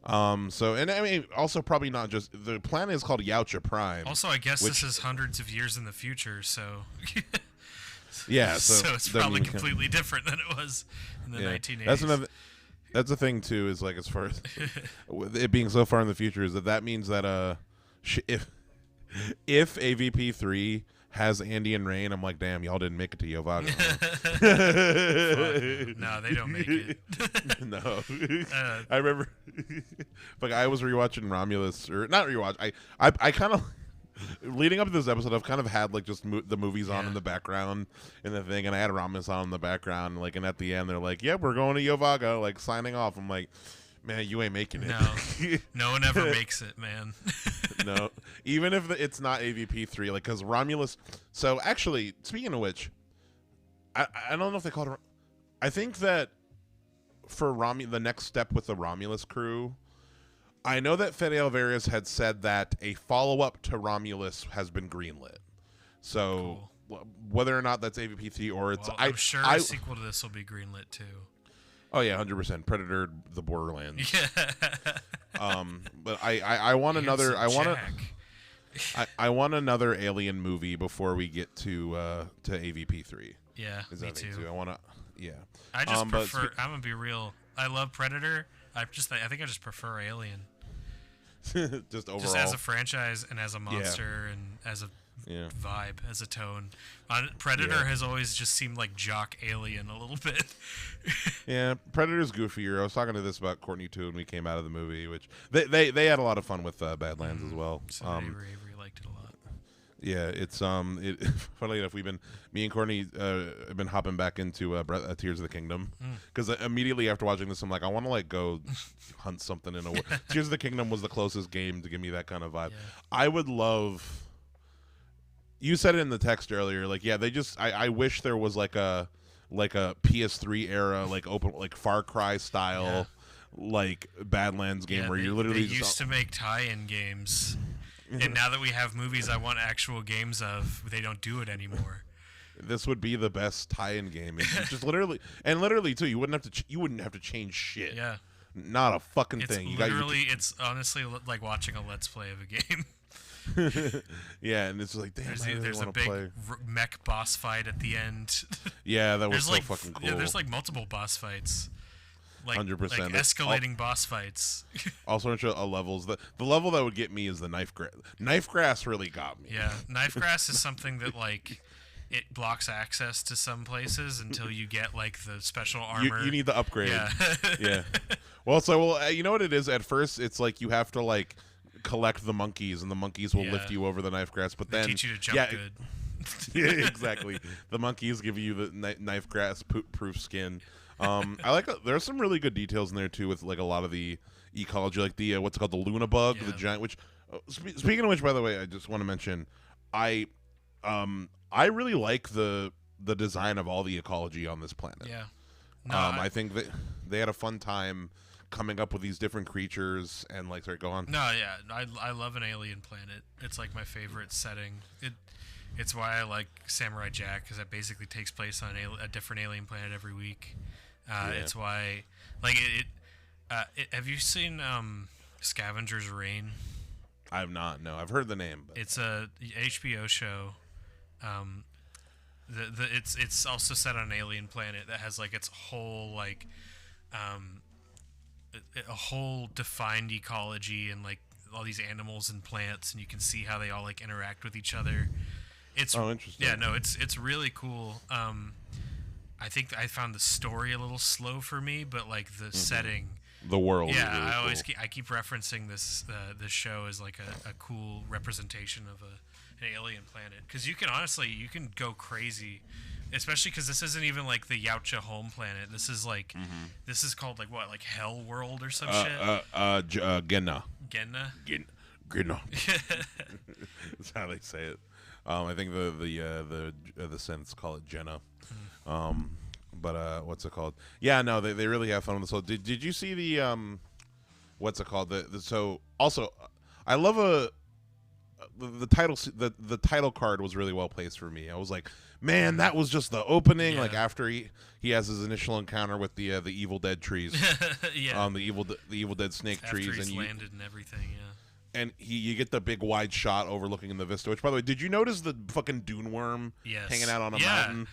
So, and I mean, also probably not just the planet is called Yautja Prime. Also, I guess this is hundreds of years in the future, so. Yeah. So it's probably completely different than it was in the 1980s. That's the thing too. Is like as far as it being so far in the future, is that means that if AVP3 has Andy and Rain, I'm like, damn, y'all didn't make it to Yovaga. No, they don't make it. No. I remember, like, I was rewatching Romulus, or not rewatch. I kind of. Leading up to this episode, I've kind of had like just the movies on in the background and the thing, and I had Romulus on in the background, like, and at the end they're like, "Yeah, we're going to Yovaga," like signing off. I'm like, man, you ain't making it. No, no one ever makes it, man. No, even if it's not AVP3, like, because Romulus. So actually, speaking of which, I don't know if they call it. I think that for the next step with the Romulus crew. I know that Fede Alvarez had said that a follow-up to Romulus has been greenlit. So whether or not that's AVP3 or it's... Well, I'm sure a sequel to this will be greenlit too. Oh, yeah, 100%. Predator, the Borderlands. Yeah. But I want another... I want another Alien movie before we get to AVP3. Yeah, me too. I want to... Yeah. I just prefer... I'm going to be real. I love Predator. I think I just prefer Alien. Just overall. Just as a franchise and as a monster and as a vibe, as a tone. Predator has always just seemed like jock Alien a little bit. Yeah, Predator's goofier. I was talking to this about Courtney too when we came out of the movie, which they had a lot of fun with Badlands as well. So Avery liked it a lot. Yeah, it's funnily enough, me and Courtney have been hopping back into Tears of the Kingdom because immediately after watching this, I'm like, I want to like go hunt something in a war. Tears of the Kingdom was the closest game to give me that kind of vibe. Yeah. I would love. You said it in the text earlier, like I wish there was like a PS3 era like open like Far Cry style like Badlands game where you're literally they used to make tie-in games. And now that we have movies I want actual games of, they don't do it anymore. This would be the best tie-in game. Just literally too. You wouldn't have to change shit. Yeah. Not a fucking thing. It's honestly like watching a let's play of a game. Yeah, and it's like, damn, there's a big mech boss fight at the end. Yeah, that was so fucking cool. Yeah, there's like multiple boss fights. Like, 100%. Like escalating boss fights. All sorts of levels. The level that would get me is the knife grass. Knife grass really got me. Yeah, knife grass is something that like it blocks access to some places until you get like the special armor. You need the upgrade. Yeah. Yeah. Well, you know what it is? At first, it's like you have to like collect the monkeys, and the monkeys will lift you over the knife grass. But then teach you to jump good. Yeah, exactly. The monkeys give you the knife grass proof skin. I like. There's some really good details in there too, with like a lot of the ecology, like the what's it called, the Luna bug, the giant. Which, speaking of which, by the way, I just want to mention, I really like the design of all the ecology on this planet. Yeah. No, I think that they had a fun time coming up with these different creatures and like, sorry, go on. No, yeah, I love an alien planet. It's like my favorite setting. It's why I like Samurai Jack, because it basically takes place on a different alien planet every week. It's why, like, have you seen Scavenger's Reign? I have not. No, I've heard the name. But. It's a HBO show. It's also set on an alien planet that has like its whole like a whole defined ecology and like all these animals and plants, and you can see how they all like interact with each other. It's interesting. Yeah, no, it's really cool. I think I found the story a little slow for me, but like the setting, the world. Yeah, is really I always cool. I keep referencing this show as like a cool representation of an alien planet, because you can go crazy especially because this isn't even like the Yautja home planet. This is like, this is called like what, like Hell World or some shit. Genna. Genna. Genna. That's how they say it. I think the synths call it Jenna. But what's it called? Yeah, no, they really have fun with this whole. Did you see the what's it called? So also, I love the title. The title card was really well placed for me. I was like, man, that was just the opening. Yeah. Like after he has his initial encounter with the Evil Dead trees. Yeah. The Evil Dead snake After trees, he's and landed and everything. Yeah. and you get the big wide shot overlooking in the vista. Which, by the way, did you notice the fucking dune worm hanging out on a mountain?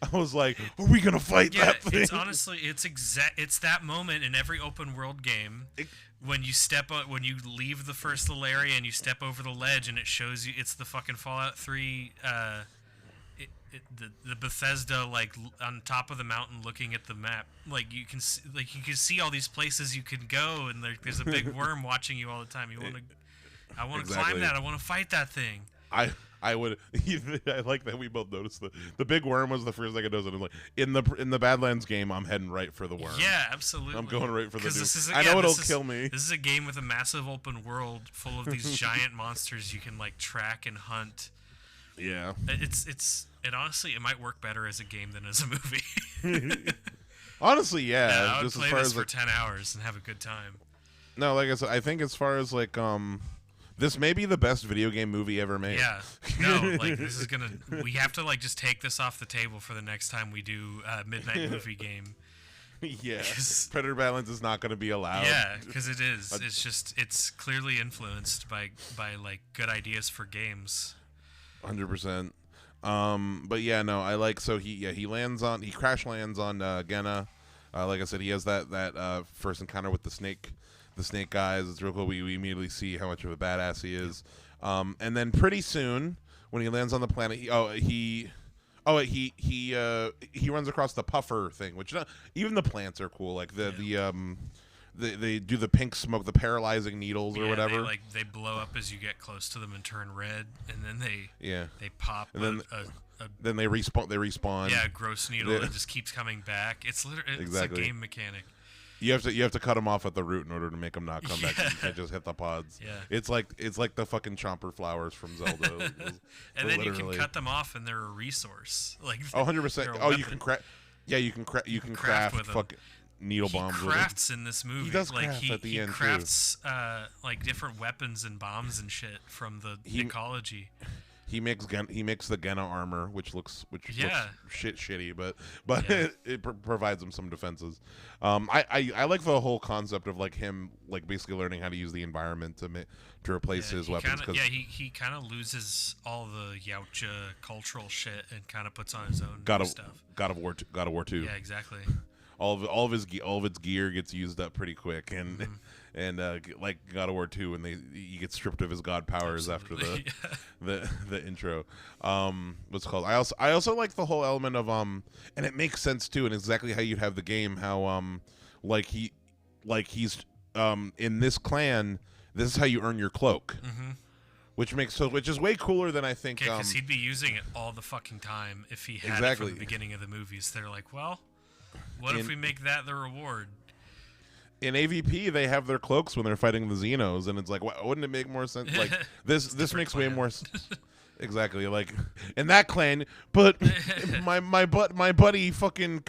I was like, are we gonna fight that thing? It's honestly, it's that moment in every open world game when you when you leave the first little area and you step over the ledge and it shows you it's the fucking Fallout 3, the Bethesda like on top of the mountain looking at the map. Like you can see all these places you can go, and there's a big worm watching you all the time. I want to climb that. I want to fight that thing. I would. I like that we both noticed the big worm was the first thing I noticed. I'm like, in the Badlands game, I'm heading right for the worm. Yeah, absolutely. I'm going right for the dude. I know it'll kill me. This is a game with a massive open world full of these giant monsters you can like track and hunt. Yeah. It honestly, it might work better as a game than as a movie. Honestly, yeah. I would just play as far this as for 10 hours and have a good time. No, like I said, I think as far as like this may be the best video game movie ever made. Yeah. No, like this is gonna. We have to like just take this off the table for the next time we do Midnight Movie Game. Yeah. Predator Badlands is not going to be allowed. Yeah, because it is. It's clearly influenced by like good ideas for games. 100%. But yeah, no, I like he crash lands on Genna. Like I said, he has that first encounter with the snake guys. It's real cool. We immediately see how much of a badass he is. And then pretty soon when he lands on the planet, he runs across the puffer thing, which even the plants are cool. Like they do the pink smoke, the paralyzing needles or whatever. They blow up as you get close to them and turn red, and then they pop. And then they respawn. Yeah, gross needle that just keeps coming back. It's a game mechanic. You have to cut them off at the root in order to make them not come back. You can't just hit the pods. Yeah. It's like the fucking chomper flowers from Zelda. And then you can cut them off, and they're a resource. Like 100%. Oh, you can craft. Yeah, you can craft fucking needle bombs. He crafts in this movie. He does craft at the end too. He crafts like different weapons and bombs and shit from the ecology. He makes the Genna armor, which looks shitty, but yeah. it provides him some defenses. I like the whole concept of like him like basically learning how to use the environment to replace his weapons. He kind of loses all the Yautja cultural shit and kind of puts on his own stuff. God of War 2. Yeah, exactly. All of its gear gets used up pretty quick, and like God of War 2, when he gets stripped of his god powers after the intro. What's it called? I also like the whole element of and it makes sense too, and exactly how you'd have the game. How he's in this clan. This is how you earn your cloak. Mm-hmm. Which is way cooler than I think. Because he'd be using it all the fucking time if he had it from the beginning of the movies. They're like, well, what if we make that the reward? In AVP, they have their cloaks when they're fighting the Xenos, and it's like, wouldn't it make more sense? Like this makes way more sense. Exactly, like in that clan, but my buddy fucking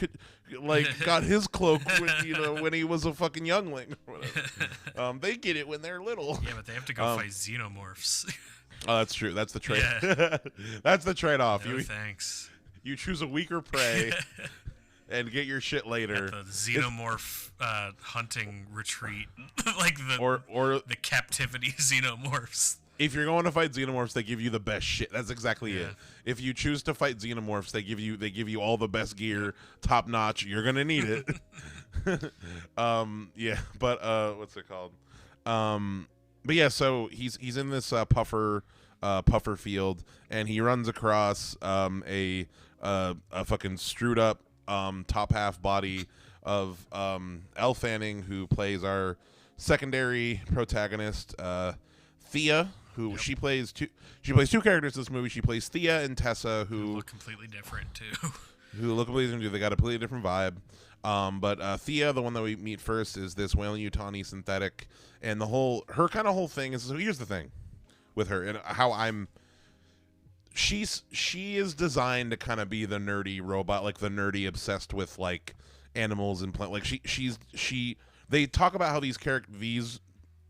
got his cloak when he was a fucking youngling or whatever. They get it when they're little. Yeah, but they have to go fight xenomorphs. Oh, that's true. That's the trade. Yeah. That's the trade-off. No, thanks. You choose a weaker prey. And get your shit later. At the xenomorph hunting retreat, like the captivity xenomorphs. If you're going to fight xenomorphs, they give you the best shit. That's exactly it. If you choose to fight xenomorphs, they give you all the best gear, top notch. You're gonna need it. Yeah, but what's it called? But yeah, so he's in this puffer field, and he runs across a fucking screwed up top half body of Elle Fanning, who plays our secondary protagonist, Thea, who she plays two characters in this movie. She plays Thea and Tessa, who look completely different too. Who look completely different. They got a completely different vibe. But Thea, the one that we meet first, is this Weyland-Yutani synthetic, and her kind of whole thing is. So here's the thing with her and how she is designed to kind of be the nerdy robot, like the nerdy obsessed with like animals and plant. Like they talk about how these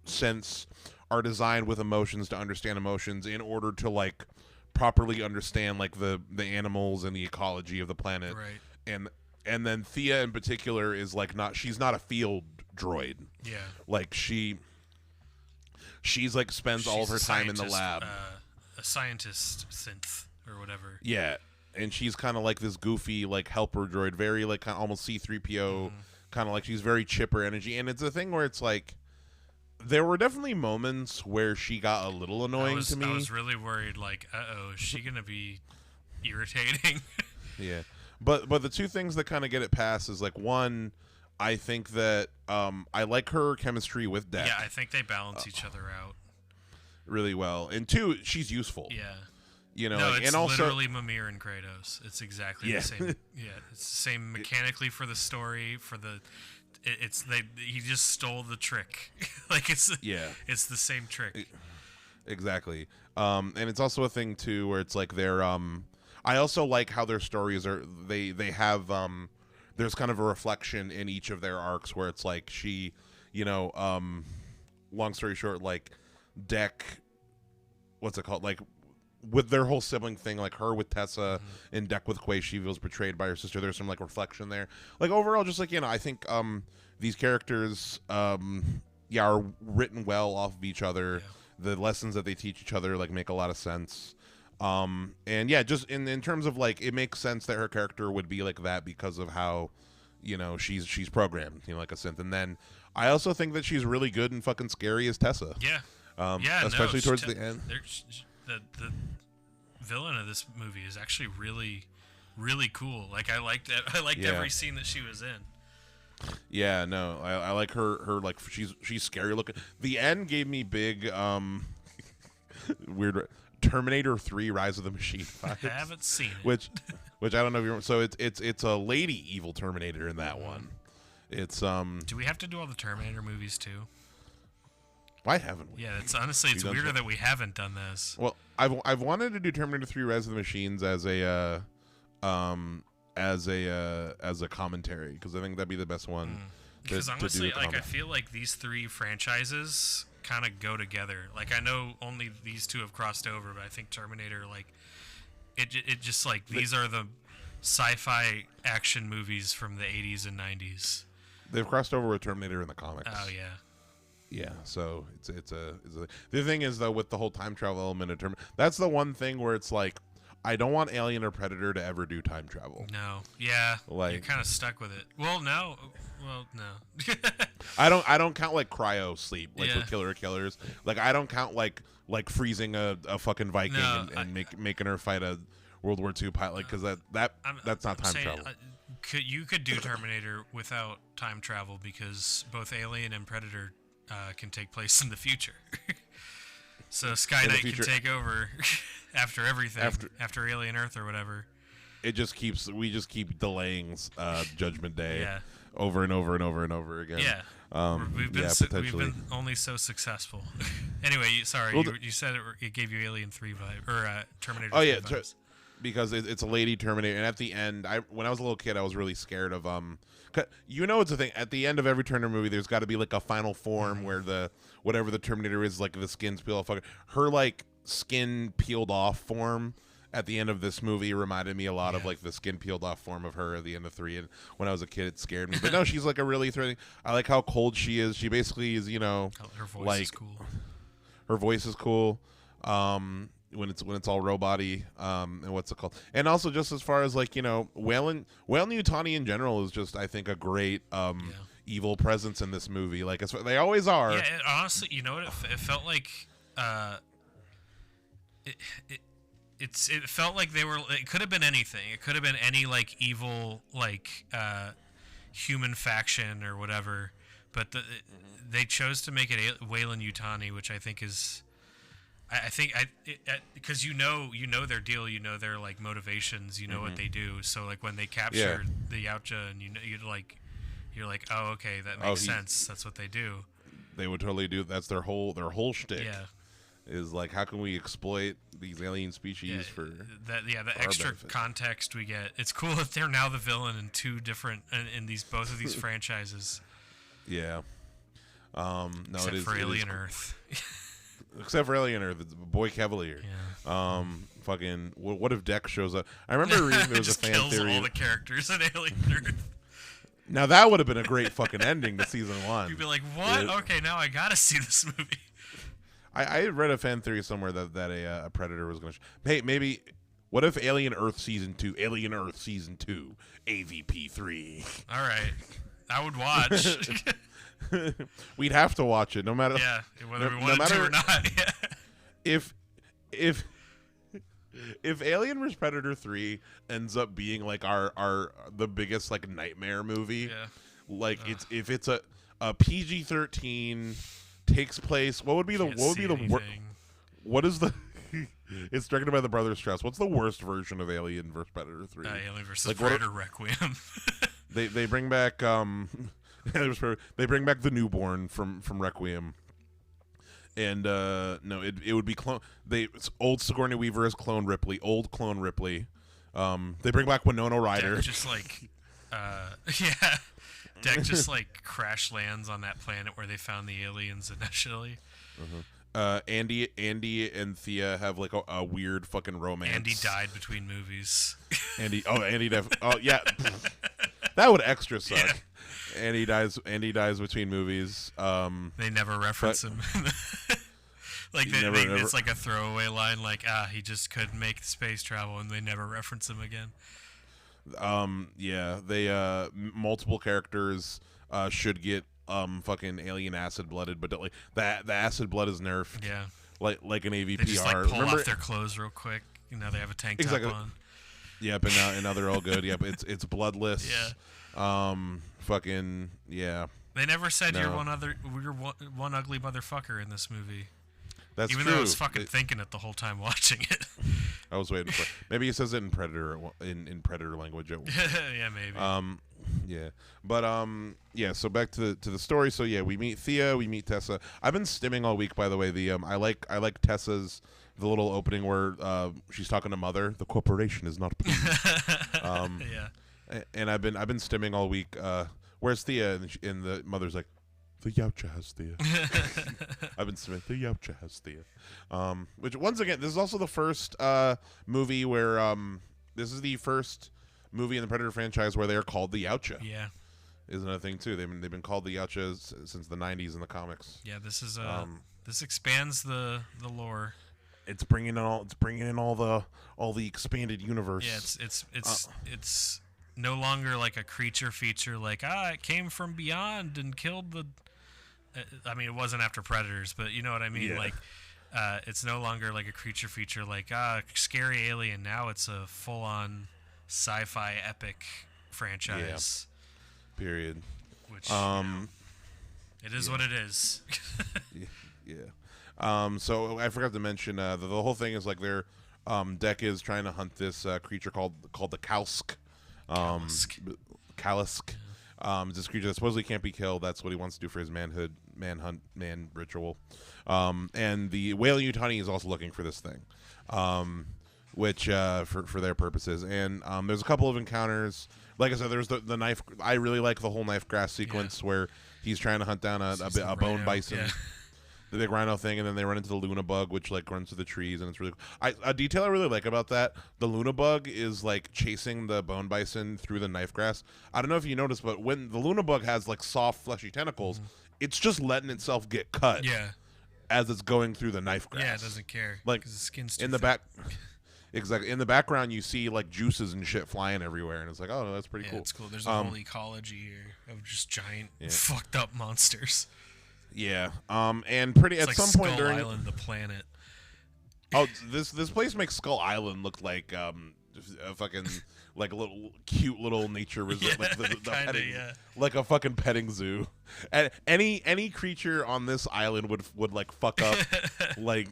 synths are designed with emotions to understand emotions in order to like properly understand like the animals and the ecology of the planet. Right. And then Thea in particular is like she's not a field droid. Yeah. Like she's like spends all of her time in the lab. A scientist synth or whatever. Yeah. And she's kind of like this goofy like helper droid, very like kind of almost C-3PO, kind of like she's very chipper energy. And it's a thing where it's like there were definitely moments where she got a little annoying to me. I was really worried, like, is she gonna be irritating? Yeah. But the two things that kind of get it past is like one, I think that I like her chemistry with Deck. Yeah, I think they balance each other out really well. And two, she's useful. Yeah. You know, no, like, it's and also literally Mimir and Kratos. It's exactly the same. Yeah, it's the same mechanically for the story, for the he just stole the trick. Like it's the same trick. Exactly. And it's also a thing too where it's like they're I also like how their stories are they have there's kind of a reflection in each of their arcs where it's like she, you know, long story short, like Deck, what's it called? Like with their whole sibling thing, like her with Tessa and Deck with Quay, she feels betrayed by her sister. There's some like reflection there. Like overall, just like, you know, I think these characters are written well off of each other. Yeah. The lessons that they teach each other like make a lot of sense. And yeah, just in terms of like, it makes sense that her character would be like that because of how, you know, she's programmed, you know, like a synth. And then I also think that she's really good and fucking scary as Tessa. Yeah. Especially towards the end. The villain of this movie is actually really, really cool. Like I liked every scene that she was in. Yeah, no, I like her like she's scary looking. The end gave me big weird Terminator 3 Rise of the Machine vibes. I haven't seen it. Which I don't know if you remember. So it's a lady evil Terminator in that one. It's Do we have to do all the Terminator movies too? Why haven't we? Yeah, it's honestly it's weirder that we haven't done this. Well, I've wanted to do Terminator 3 Rise of the Machines as a commentary because I think that'd be the best one. Because honestly, like I feel like these three franchises kind of go together. Like I know only these two have crossed over, but I think Terminator, like it just like these are the sci-fi action movies from the 80s and 90s. They've crossed over with Terminator in the comics. Oh yeah. Yeah, so it's a the thing is though with the whole time travel element of that's the one thing where it's like I don't want Alien or Predator to ever do time travel. No, yeah, like you're kind of stuck with it. Well, no. I don't count like cryo sleep like with killers. Like I don't count like freezing a fucking Viking and making her fight a World War II pilot because that's not time travel. You could do Terminator without time travel because both Alien and Predator can take place in the future. So Skynet can take over after everything, after Alien Earth or whatever. We just keep delaying Judgment Day over and over and over and over again. Yeah. We've been only so successful. Anyway, sorry, you said it gave you Alien 3 vibe or Terminator 3 vibes. Because it's a lady Terminator, and at the end, when I was a little kid, I was really scared of you know, it's a thing. At the end of every Terminator movie, there's got to be like a final form where whatever the Terminator is, like the skin's peeled off. Her like skin peeled off form at the end of this movie reminded me a lot of like the skin peeled off form of her at the end of 3. And when I was a kid, it scared me. But no, she's like a really thrilling. I like how cold she is. She basically is, you know, her voice is cool. Her voice is cool. When it's all robot-y, and what's it called? And also just as far as like, you know, Weyland-Yutani in general is just, I think, a great evil presence in this movie. Like they always are. Yeah, honestly, you know what? It felt like it felt like they were. It could have been anything. It could have been any like evil like human faction or whatever. But they chose to make it Weyland-Yutani, which I think is I think because you know their deal, you know their like motivations, you know what they do. So like when they capture the Yautja, and you're like, oh, okay, that makes sense. That's what they do. They would totally do. That's their whole shtick. Yeah. Is like, how can we exploit these alien species for the extra benefit. context we get. It's cool that they're now the villain in two different in these both of these franchises. Yeah. No, Except it is for Alien Earth. Except for Alien Earth, the boy Cavalier. Yeah. Fucking. What if Dex shows up? I remember reading there was a fan kills theory. all the characters in Alien Earth. Now that would have been a great fucking ending to season 1. You'd be like, what? Okay, now I gotta see this movie. I read a fan theory somewhere that a Predator was going to. Hey, maybe. What if Alien Earth season 2, AVP 3? All right, I would watch. We'd have to watch it, no matter. Yeah, whether we wanted to or not. Yeah. If Alien vs Predator 3 ends up being like the biggest like nightmare movie, like if it's a PG-13 takes place, what is the it's directed by the Brothers Strauss. What's the worst version of Alien vs Predator 3? Alien vs Predator Requiem. They bring back they bring back the newborn from Requiem. And no, it would be old Sigourney Weaver as clone Ripley, old clone Ripley. They bring back Winona Ryder. Deck just like, yeah, Deck just like crash lands on that planet where they found the aliens initially. Andy and Thea have like a weird fucking romance. Andy died between movies. Andy yeah, that would extra suck. Yeah. Andy dies between movies. They never reference him. Like it's like a throwaway line, like he just couldn't make space travel, and they never reference him again. Yeah, they multiple characters should get fucking alien acid blooded, but like the acid blood is nerfed. Yeah, like an AVPR. They just like pull off their clothes real quick. You know, they have a tank top on. Yep, and now they're all good. Yep, it's bloodless. Yeah. Fucking yeah. They never said you're one ugly motherfucker in this movie. That's even true. though I was fucking thinking it the whole time watching it. I was waiting for it. Maybe he says it in Predator in Predator language. Yeah, maybe. Yeah, but yeah. So back to the story. So yeah, we meet Thea, we meet Tessa. I've been stimming all week, by the way. I like Tessa's the little opening where she's talking to Mother. The corporation is not pleased. Yeah. And I've been stimming all week. Where's Thea? And the Mother's like, the Yautja has Thea. I've been stimming. The Yautja has Thea. Which once again, this is also the first movie where this is the first movie in the Predator franchise where they are called the Yautja. Yeah. Is another thing too. They've been called the Yautja since the 90s in the comics. Yeah, this is this expands the lore. It's bringing in all the expanded universe. Yeah, it's no longer like a creature feature like it came from beyond and killed the I mean, it wasn't after Predators, but you know what I mean. Yeah. Like it's no longer like a creature feature like scary alien. Now it's a full on sci-fi epic franchise. Yeah. Period. Which it is what it is. Yeah. So I forgot to mention the whole thing is like their Deck is trying to hunt this creature called the Kalsk. Kalisk. It's this creature that supposedly can't be killed. That's what he wants to do for his man ritual. And the whale Yutani is also looking for this thing, which for their purposes. And there's a couple of encounters. Like I said, there's the knife. I really like the whole knife grass sequence where he's trying to hunt down a bone bison. Yeah. The big rhino thing, and then they run into the Luna bug, which like runs through the trees, and it's really a detail I really like about that. The Luna bug is like chasing the bone bison through the knife grass. I don't know if you noticed, but when the Luna bug has like soft, fleshy tentacles, it's just letting itself get cut. Yeah. As it's going through the knife grass. Yeah, it doesn't care. Like the skin's too in the thick. back. Exactly. In the background, you see like juices and shit flying everywhere, and it's like, oh, that's pretty cool. It's cool. There's a whole ecology here of just giant, fucked up monsters. Yeah, and pretty it's at like some point Skull during Island, the planet. Oh, this place makes Skull Island look like a fucking like a little cute little nature resort, like the petting, like a fucking petting zoo. And any creature on this island would like fuck up like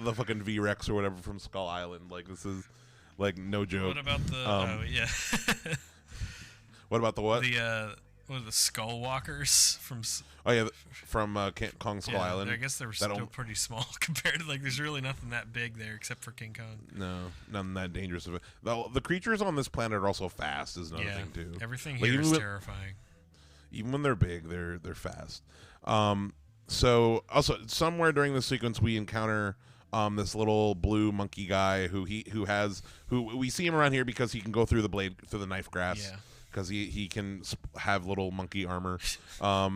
the fucking V-Rex or whatever from Skull Island. Like this is like no joke. What about the? What about the what? What are the Skull Walkers from? Oh yeah, from Kong Skull Yeah, Island. I guess they were still pretty small compared to like. There's really nothing that big there except for King Kong. No, nothing that dangerous of it. The creatures on this planet are also fast. Is another thing too. Everything Like, here is terrifying. Even when they're big, they're fast. So also somewhere during the sequence we encounter this little blue monkey guy who we see him around here because he can go through the knife grass. Yeah. Because he can have little monkey armor, Thea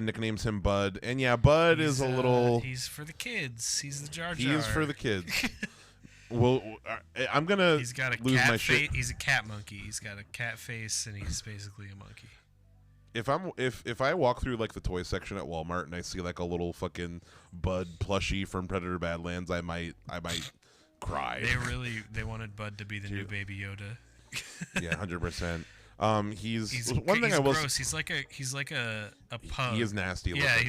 nicknames him Bud, and yeah, Bud is a little. He's for the kids. He's the Jar Jar. He is for the kids. Well, I'm gonna. He's got a lose cat my face. shit. He's a cat monkey. He's got a cat face, and he's basically a monkey. If I walk through like the toy section at Walmart and I see like a little fucking Bud plushie from Predator Badlands, I might cry. They wanted Bud to be the new Baby Yoda. Yeah, 100%. He's gross. He's like a pug. He is nasty. Yeah, I think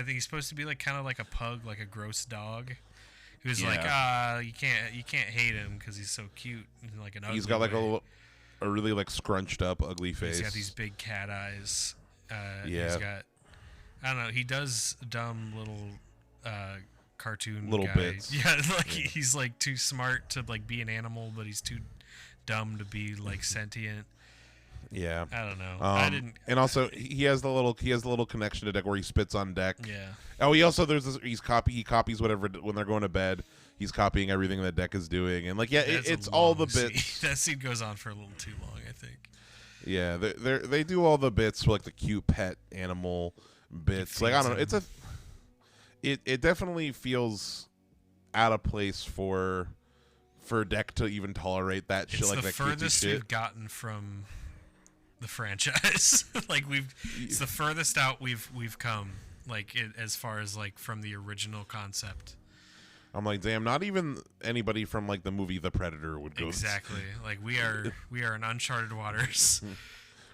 he's supposed to be like kind of like a pug, like a gross dog. Who's like you can't hate him because he's so cute and like an ugly. He's got like a really like scrunched up ugly face. He's got these big cat eyes. Yeah. He's got, I don't know. He does dumb little cartoon little guy. bits. Yeah, like he's like too smart to like be an animal, but he's too dumb to be like sentient. Yeah, I don't know. I didn't. And also, he has the little connection to Deck where he spits on Deck. Yeah. Oh, he copies whatever when they're going to bed. He's copying everything that Deck is doing, and like it's all the bits. That scene goes on for a little too long, I think. Yeah, they do all the bits for like the cute pet animal bits. Like I don't know, it definitely feels out of place for Deck to even tolerate that shit. Like that it's the furthest shit. we've gotten from the franchise. Like it's the furthest out we've come. Like as far as like from the original concept. I'm like, damn, not even anybody from like the movie The Predator would go. Exactly. Like we are in uncharted waters.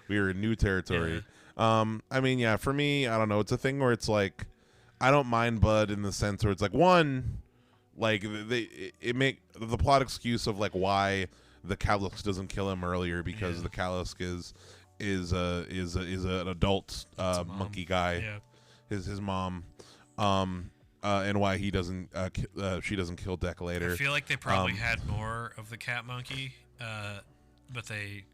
We are in new territory. Yeah. I mean, yeah, for me, I don't know. It's a thing where it's like, I don't mind Bud in the sense where it's like one, like it make the plot excuse of like why the Callus doesn't kill him earlier because the Callus is an adult monkey guy. Yeah. His mom. And why he doesn't she doesn't kill Deck later. I feel like they probably had more of the cat monkey, but they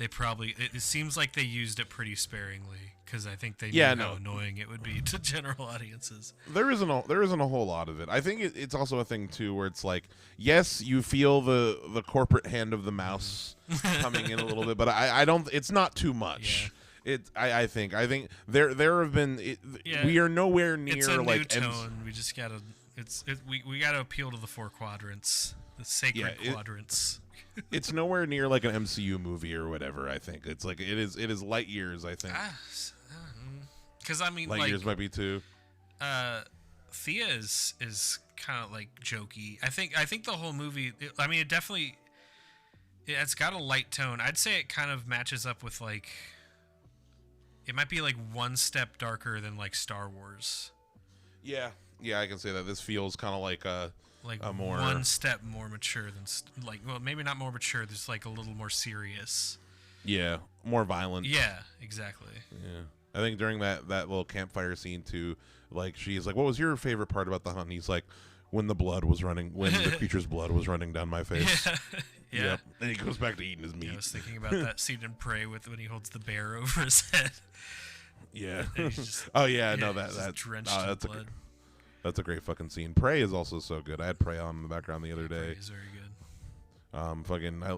probably it seems like they used it pretty sparingly because I think they knew how annoying it would be to general audiences. There isn't a whole lot of it. I think it's also a thing too where it's like, yes, you feel the corporate hand of the mouse coming in a little bit, but I don't. It's not too much. Yeah. I think there have been we are nowhere near it's a like new tone. We just gotta we gotta appeal to the four quadrants, the sacred quadrants. It's nowhere near like an MCU movie or whatever. I think it's like it is light years. I think because I mean light years might be too. Thea is kind of like jokey. I think the whole movie. I mean, it's got a light tone. I'd say it kind of matches up with like. It might be like one step darker than like Star Wars. Yeah, I can say that. This feels kind of like a more one step more mature than maybe not more mature. There's like a little more serious. Yeah, more violent. Yeah, exactly. Yeah, I think during that little campfire scene too, like she's like, "What was your favorite part about the hunt?" And he's like, when the creature's blood was running down my face. Yeah. Yep. And he goes back to eating his meat. I was thinking about that scene in Prey when he holds the bear over his head. Yeah. Just, that's drenched in blood. That's a great fucking scene. Prey is also so good. I had Prey on in the background the other day. Prey is very good.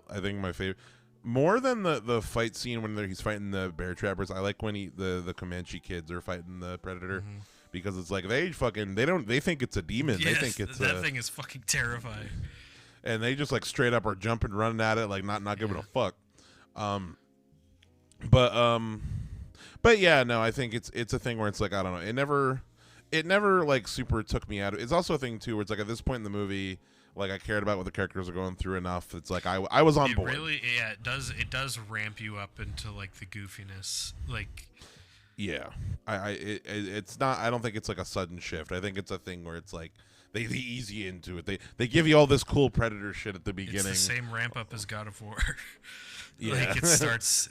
I think my favorite, more than the fight scene when he's fighting the bear trappers. I like when the Comanche kids are fighting the Predator. Mm-hmm. Because it's like they think it's a demon. Yes, they think it's that thing is fucking terrifying. And they just like straight up are jumping, running at it, like not giving a fuck. But yeah, no, I think it's a thing where it's like, I don't know, it never like super took me out of it. It's also a thing too where it's like at this point in the movie, like I cared about what the characters are going through enough. It's like I was on board. Really, yeah, it does ramp you up into like the goofiness, like. Yeah, it's not. I don't think it's like a sudden shift. I think it's a thing where it's like they ease you into it. They give you all this cool Predator shit at the beginning. It's the same ramp up as God of War. Yeah. Like it starts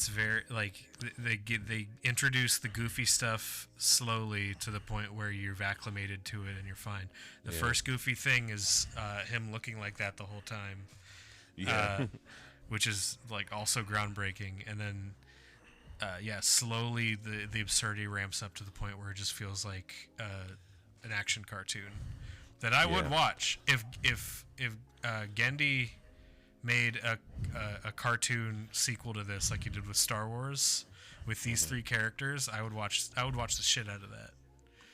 very like they introduce the goofy stuff slowly to the point where you've acclimated to it and you're fine. The first goofy thing is him looking like that the whole time. Yeah. Which is like also groundbreaking, and then slowly the absurdity ramps up to the point where it just feels like an action cartoon that I would watch if Gendy made a cartoon sequel to this like he did with Star Wars with these three characters. I would watch the shit out of that.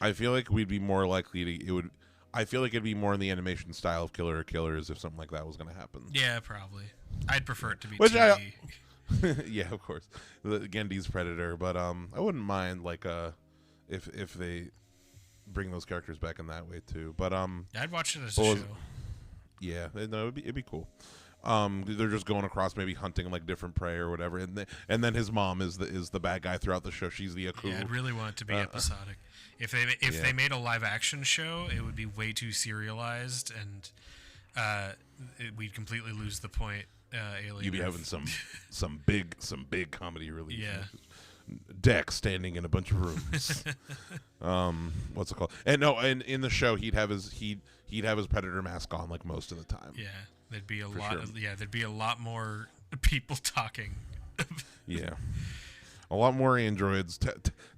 I feel like we'd be more likely to I feel like it'd be more in the animation style of Killer or Killers if something like that was going to happen. Yeah, probably. I'd prefer it to be Which 2D. Yeah, of course. Gendy's Predator, but I wouldn't mind like if they bring those characters back in that way too. But I'd watch it as a show. Yeah, no, it'd be cool. They're just going across, maybe hunting like different prey or whatever, and then his mom is the bad guy throughout the show. She's the Aku. Yeah, I'd really want it to be episodic. If they made a live action show, it would be way too serialized, and we'd completely lose the point. Alien. You'd be having some big comedy relief. Yeah. Dex standing in a bunch of rooms. What's it called? And no, and in the show he'd have his Predator mask on like most of the time. Yeah. There'd be a lot. Sure. There'd be a lot more people talking. Yeah, a lot more androids.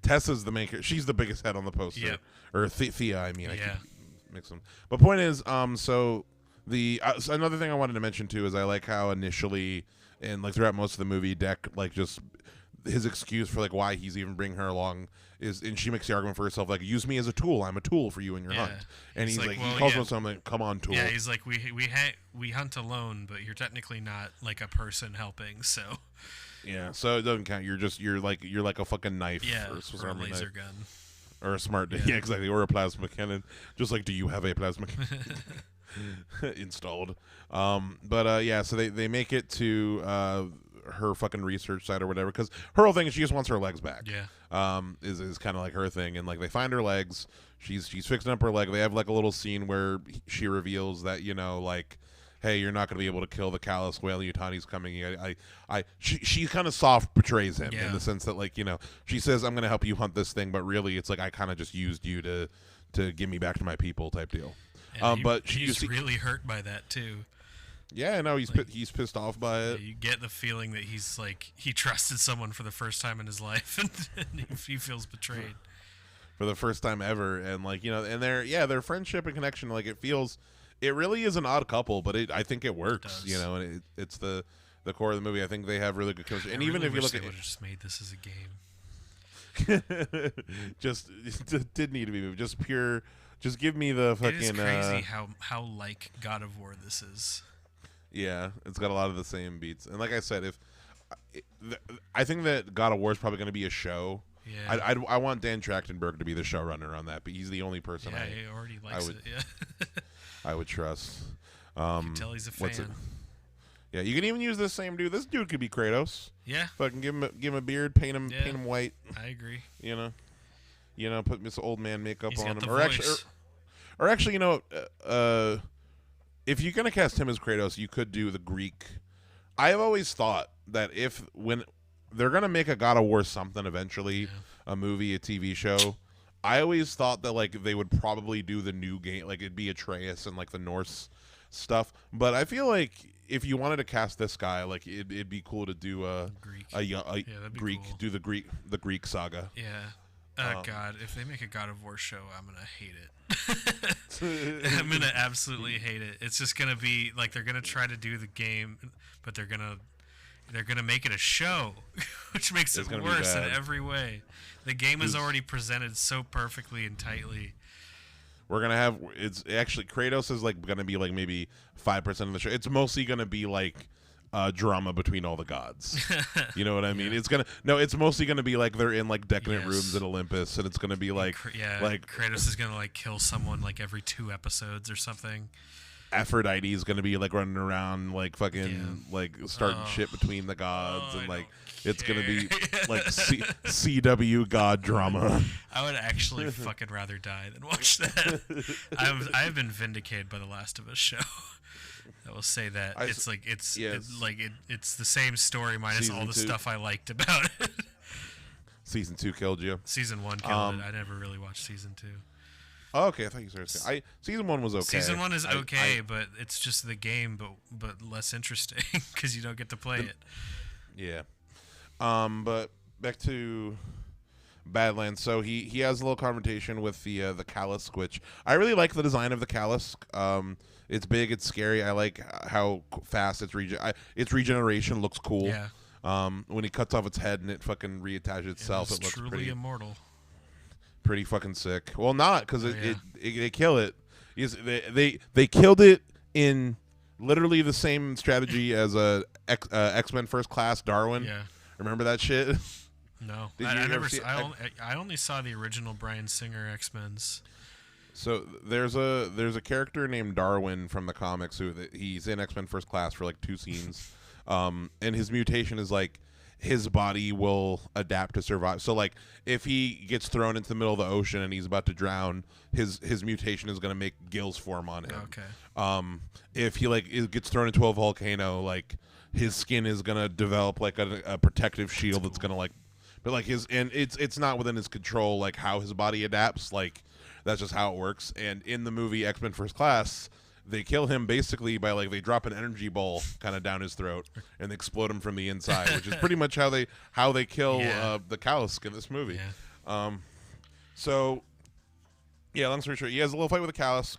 Tessa's the main character. She's the biggest head on the poster. Yep. Or Thea. I mean, Yeah. I keep mix them. But point is, so another thing I wanted to mention too is I like how initially and like throughout most of the movie, Deck like just his excuse for like why he's even bringing her along is, and she makes the argument for herself like, use me as a tool. I'm a tool for you in your hunt. And he's like well, he calls him something. Come on, tool. Yeah, he's like we hunt alone, but you're technically not like a person helping. So yeah, so it doesn't count. You're like a fucking knife. Yeah, or a laser knife. gun. Or a smart. Yeah, exactly. Or a plasma cannon. Just like, do you have a plasma cannon installed? Yeah, so they make it to her fucking research site or whatever, because her whole thing is she just wants her legs back. Yeah. Is kind of like her thing, and like they find her legs. She's fixing up her leg. They have like a little scene where she reveals that, you know, like, hey, you're not going to be able to kill the callous whale. Yutani's coming. She kind of soft betrays him in the sense that, like, you know, she says, I'm going to help you hunt this thing, but really it's like I kind of just used you to give me back to my people type deal. But he's really hurt by that too. Yeah, no, he's pissed off by it. You get the feeling that he's like he trusted someone for the first time in his life, and he feels betrayed for the first time ever. And like, you know, and their friendship and connection, like it really is an odd couple, but I think it works. You know, and it's the core of the movie. I think they have really good chemistry. And even if you look at, would have just made this as a game. just did need to be moved. Just give me the fucking. It is crazy how like God of War this is. Yeah, it's got a lot of the same beats, and like I said, I think that God of War is probably going to be a show. Yeah, I want Dan Trachtenberg to be the showrunner on that, but he's the only person he already likes it. Yeah, I would trust. You can tell he's a fan. Yeah, you can even use this same dude. This dude could be Kratos. Yeah, fucking give him a beard, paint him white. I agree. You know, put this old man makeup He's on got him, the or actually, you know, if you're gonna cast him as Kratos, you could do the Greek. I have always thought that when they're gonna make a God of War something eventually, a movie, a TV show, I always thought that like they would probably do the new game, like it'd be Atreus and like the Norse stuff. But I feel like if you wanted to cast this guy, like it'd be cool to do Greek, Greek, cool. do the Greek saga. Yeah. God, if they make a God of War show, I'm gonna hate it. I'm gonna absolutely hate it. It's just gonna be like they're gonna try to do the game, but they're gonna make it a show, which makes it worse in every way. The game is already presented so perfectly and tightly. We're gonna have Kratos is like gonna be like maybe 5% of the show. It's mostly gonna be like drama between all the gods. You know what I mean? It's mostly gonna be like they're in like decadent rooms at Olympus, and it's gonna be like like Kratos is gonna like kill someone like every 2 episodes or something. Aphrodite is gonna be like running around like fucking like starting shit between the gods, and like it's gonna be like CW god drama. I would actually fucking rather die than watch that. I have been vindicated by the Last of Us show. I will say that it's the same story minus Season all the 2. stuff I liked about it. Season 2 killed you. Season 1 killed it. I never really watched season 2. Oh, okay, I thought you started. Season 1 was okay. Season 1 is okay, but it's just the game, but less interesting because you don't get to play it. Yeah. But back to Badlands. So he has a little confrontation with the Callusk, which I really like the design of the Callusk. It's big, it's scary. I like how fast its regeneration looks cool. Yeah. When he cuts off its head and it fucking reattaches itself, it looks truly pretty immortal. Pretty fucking sick. Well, not because they kill it. They killed it in literally the same strategy as X-Men First Class Darwin. Yeah. Remember that shit? No, I only saw the original Bryan Singer X-Men's. So there's a character named Darwin from the comics who he's in X-Men First Class for like 2 scenes, and his mutation is like his body will adapt to survive. So like if he gets thrown into the middle of the ocean and he's about to drown, his mutation is going to make gills form on him. Okay. If he gets thrown into a volcano, like his skin is going to develop like a protective shield that's going to like, but like it's not within his control like how his body adapts. Like that's just how it works. And in the movie X-Men First Class, they kill him basically by like they drop an energy ball kind of down his throat and they explode him from the inside, which is pretty much how they kill the Callusk in this movie. Yeah. So yeah, long story short, he has a little fight with the Callusk,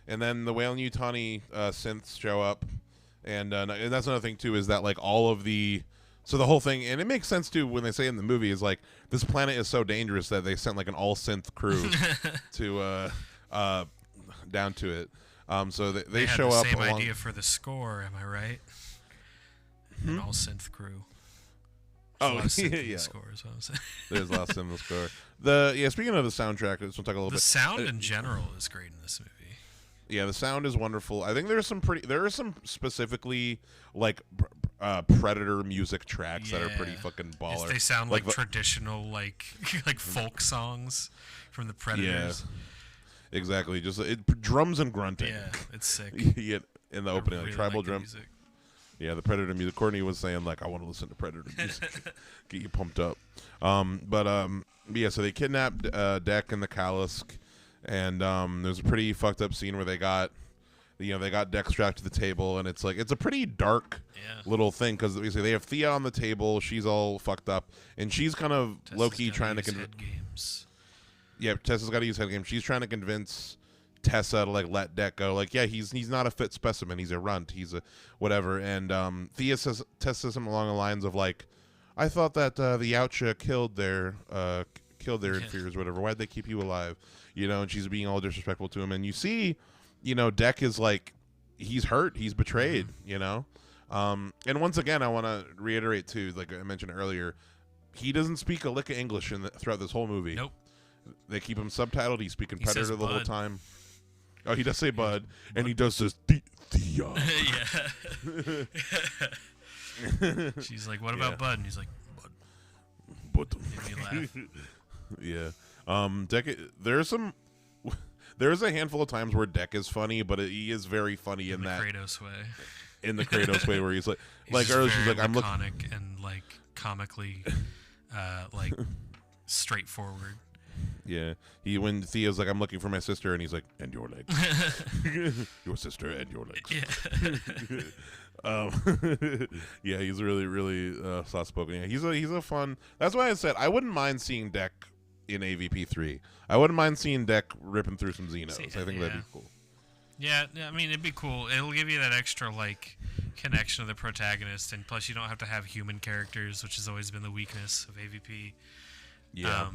and then the Whale and Yutani synths show up, and that's another thing too is that like all of the whole thing, and it makes sense too when they say in the movie is like this planet is so dangerous that they sent like an all synth crew to down to it. So they show had the up. Same idea for the score, am I right? An all synth crew. Yeah. Score is what I'm saying. There's a lot of synth in the score. Speaking of the soundtrack, I just want to talk a little bit. The sound in general is great in this movie. Yeah, the sound is wonderful. I think there are some specifically like Predator music tracks that are pretty fucking baller. They sound like traditional like folk songs from the Predators. Yeah, exactly. Just drums and grunting. Yeah, it's sick. Yeah, in the opening, really like tribal like the drum. music. Yeah, the Predator music. Courtney was saying like, I want to listen to Predator music, get you pumped up. Yeah. So they kidnapped Deck and the Callusk, and there's a pretty fucked up scene where they got Deck strapped to the table, and it's a pretty dark little thing because they have Thea on the table. She's all fucked up, and she's kind of low key trying to convince. Yeah, Tessa's got to use head games. She's trying to convince Tessa to like let Deck go. Like, yeah, he's not a fit specimen. He's a runt. He's a whatever. And Tessa says something along the lines of like, I thought that the Yautja killed their inferiors, or whatever. Why'd they keep you alive? And she's being all disrespectful to him. And you see, Deck is like, he's hurt. He's betrayed. And once again, I want to reiterate too, like I mentioned earlier, he doesn't speak a lick of English throughout this whole movie. Nope. They keep him subtitled. He's speaking Predator the whole time. Oh, he does say bud, and he does this Thea. Yeah. She's like, what about Bud? And he's like, Bud. Made me laugh. Yeah. Deck. There's a handful of times where Deck is funny, but he is very funny in that Kratos way. In the Kratos way, where he's like earlier, she's like, I'm looking and like comically, like straightforward. Yeah, when Thea's like, I'm looking for my sister, and he's like, and your legs, your sister and your legs. Yeah, yeah, he's really, really soft spoken. Yeah, he's a fun. That's why I said I wouldn't mind seeing Deck in AVP 3. I wouldn't mind seeing Deck ripping through some Xenos. I think that'd be cool. Yeah, I mean it'd be cool. It'll give you that extra like connection to the protagonist, and plus you don't have to have human characters, which has always been the weakness of AVP. Yeah.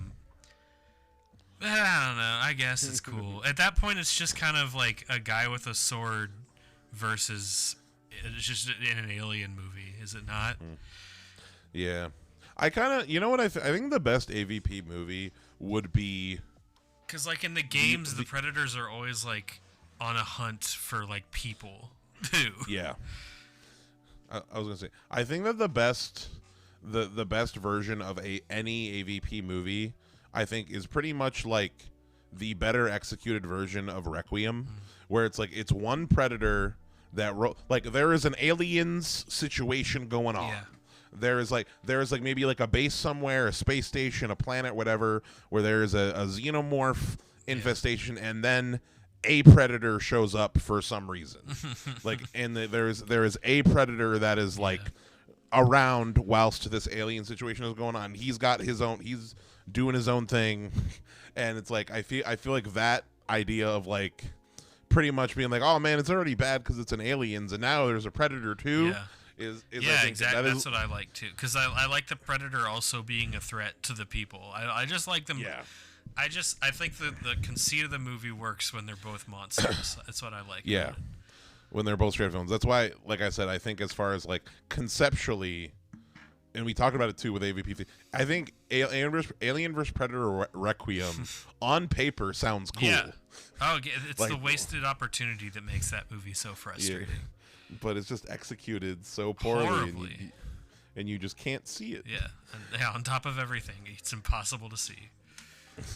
I don't know. I guess it's cool. At that point, it's just kind of like a guy with a sword versus it's just in an alien movie, is it not? Yeah. I kind of, what I think the best AVP movie would be... Because, like, in the games, the Predators are always, like, on a hunt for like people too. Yeah. I was gonna say, I think that the best version of any AVP movie, I think, is pretty much like the better executed version of Requiem, where it's like it's one predator that like there is an aliens situation going on. Yeah. There is like maybe like a base somewhere, a space station, a planet, whatever, where there is a xenomorph infestation, and then a predator shows up for some reason. Like, and there is a predator that is like around whilst this alien situation is going on. He's got his own. He's doing his own thing, and it's like I feel like that idea of like pretty much being like, oh man, it's already bad because it's an aliens, and now there's a predator too. Yeah. Is yeah, I think exactly. That That's what I like too, because I like the predator also being a threat to the people. I just like them. Yeah. I think the conceit of the movie works when they're both monsters. That's what I like. Yeah. About it. When they're both straight films. That's why, like I said, I think as far as like conceptually, and we talked about it too with AVP, I think Alien vs. Predator Requiem on paper sounds cool. Yeah. Oh, it's like, the wasted opportunity that makes that movie so frustrating. Yeah. But it's just executed so poorly. Horribly. And you just can't see it. Yeah. And, on top of everything, it's impossible to see.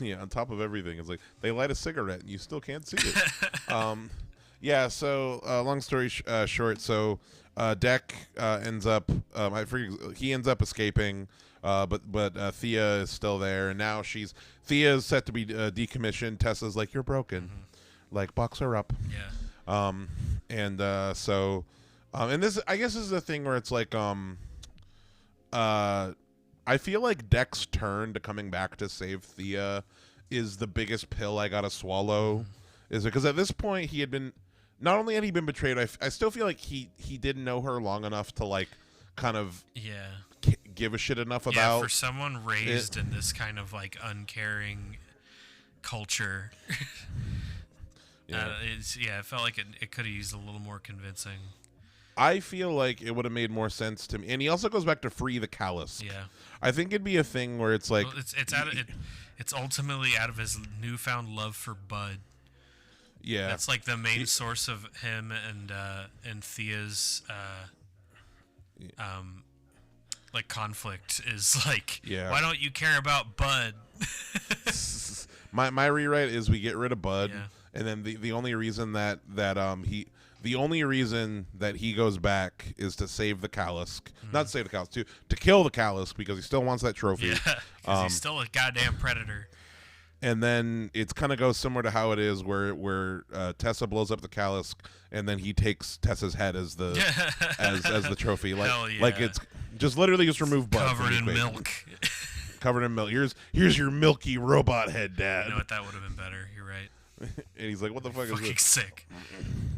Yeah, on top of everything. It's like they light a cigarette and you still can't see it. Yeah, so long story short, so Deck ends up, I forget, he ends up escaping, but Thea is still there, and now Thea is set to be decommissioned. Tessa's like, you're broken, like box her up. Yeah. And this, I guess, is the thing where it's like, I feel like Deck's turn to coming back to save Thea is the biggest pill I gotta swallow. Is because at this point he had been. Not only had he been betrayed, I still feel like he didn't know her long enough to like kind of give a shit enough about. Yeah, for someone raised in this kind of like uncaring culture. It felt like it could have used a little more convincing. I feel like it would have made more sense to me. And he also goes back to free the callus. Yeah. I think it'd be a thing where it's like it's ultimately out of his newfound love for Bud. Yeah, that's like the main source of him and Thea's like conflict is like, why don't you care about Bud? my rewrite is we get rid of Bud, and then the only reason that he goes back is to save the Callusk, not to save the Callusk, to kill the Callusk because he still wants that trophy. Yeah, because he's still a goddamn predator. And then it's kind of goes similar to how it is where Tessa blows up the Callusk, and then he takes Tessa's head as the as the trophy. Like it's just literally just remove Bud. Covered in milk. Covered in milk. Here's your milky robot head, Dad. You know what? That would have been better. You're right. And he's like, "What the fuck is fucking this?" Sick.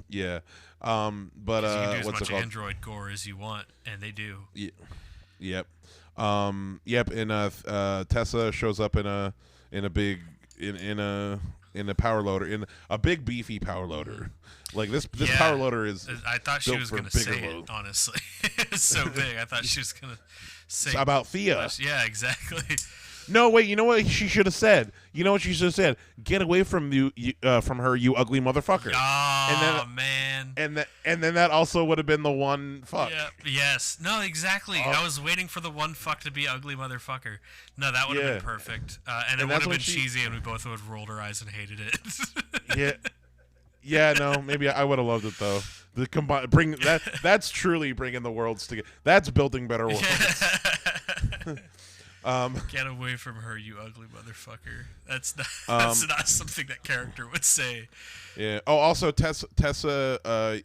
Yeah. But you can do as what's much it called? android gore as you want, and they do. Yeah. Yep. Yep. And Tessa shows up in a big in a power loader, in a big beefy power loader. Like this power loader is. I thought she was going to say it. Honestly, it's so big. I thought she was going to say it's about Thea. Yeah, exactly. No, wait. You know what she should have said? You know what she should have said? Get away from from her, you ugly motherfucker. Oh, man. And then that also would have been the one fuck. Yeah. Yes. No, exactly. I was waiting for the one fuck to be ugly motherfucker. No, that would have been perfect. And it would have been cheesy, and we both would have rolled our eyes and hated it. Yeah. Yeah. No. Maybe I would have loved it though. That's truly bringing the worlds together. That's building better worlds. Get away from her, you ugly motherfucker. That's not something that character would say. Yeah. Oh, also Tessa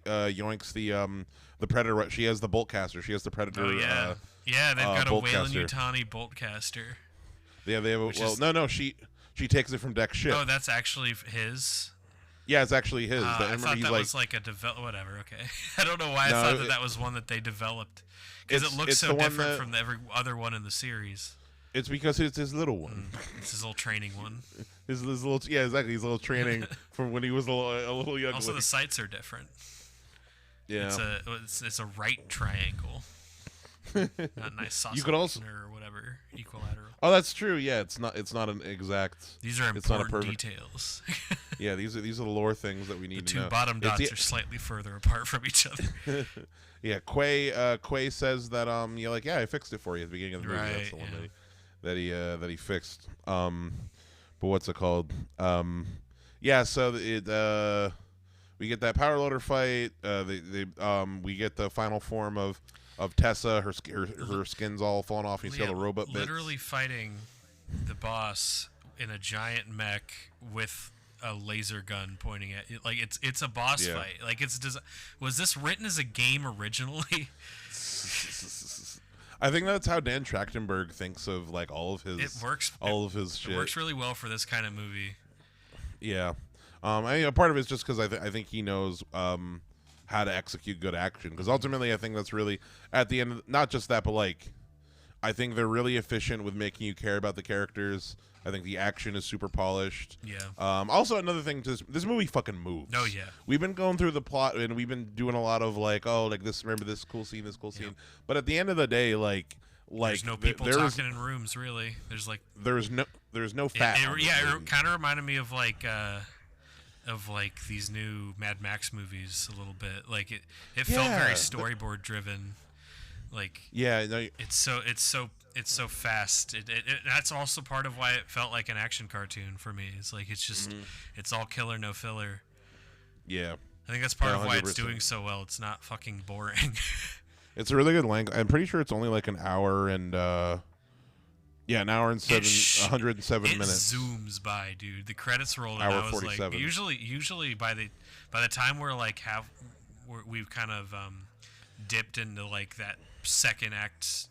yoinks the predator. She has the bolt caster. She has the predator. Oh yeah. They've got a Weyland-Yutani bolt caster. Yeah, they have. No. She takes it from Deck's ship. Oh, that's actually his. Yeah, it's actually his. I thought that was like a whatever. Okay. I don't know why I thought that was one that they developed because it looks so different from every other one in the series. It's because it's his little one. It's his little training one. His little, exactly. His little training from when he was a little younger. Also, the sights are different. Yeah, it's a right triangle, not nice sausage or whatever, equilateral. Oh, that's true. Yeah, it's not an exact. These are It's not a important perfect. details. Yeah, these are the lore things that we The need to two know. bottom It's dots are slightly further apart from each other. yeah. Quay says that you're like, yeah, I fixed it for you at the beginning of the movie. That's Right. the one Yeah. that he fixed. But what's it called? Yeah. So we get that power loader fight. We get the final form of Tessa. Her skin's all falling off. And you see all the robot bits. Literally fighting the boss in a giant mech with a laser gun pointing at you. Like it's a boss fight. Like was this written as a game originally? I think that's how Dan Trachtenberg thinks of like all of his shit. It works really well for this kind of movie. Yeah. A part of it's just because I think he knows how to execute good action. Because ultimately, I think that's really at the end. Not just that, but like, I think they're really efficient with making you care about the characters. I think the action is super polished. Yeah. Also, another thing, this movie fucking moves. Oh yeah. We've been going through the plot and we've been doing a lot of like, this. Remember this cool scene, But at the end of the day, like there's no people talking in rooms really. There's no fat. It kind of reminded me of like these new Mad Max movies a little bit. Like it felt very storyboard driven. Like it's so fast. That's also part of why it felt like an action cartoon for me. It's like it's just it's all killer, no filler. Yeah, I think that's part of why it's 100%. doing so well. It's not fucking boring. It's a really good length. I'm pretty sure it's only like an hour and an hour and 107 minutes. It zooms by, dude. The credits roll, and Hour I was 47. like, usually by the time we've kind of dipped into like that second act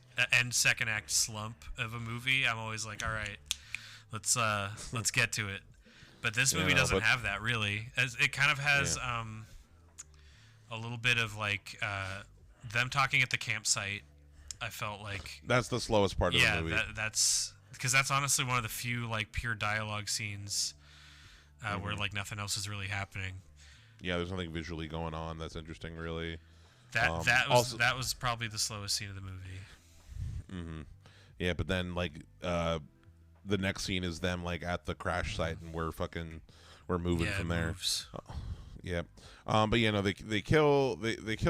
slump of a movie, I'm always like, all right, let's get to it. But this movie doesn't have that really. As it kind of has a little bit of like them talking at the campsite. I felt like that's the slowest part of the movie. That's because that's honestly one of the few like pure dialogue scenes where like nothing else is really happening. Yeah, there's nothing visually going on that's interesting, really. That was probably the slowest scene of the movie. Mm-hmm. Yeah, but then like the next scene is them like at the crash site, and we're moving from there. Yeah, but they kill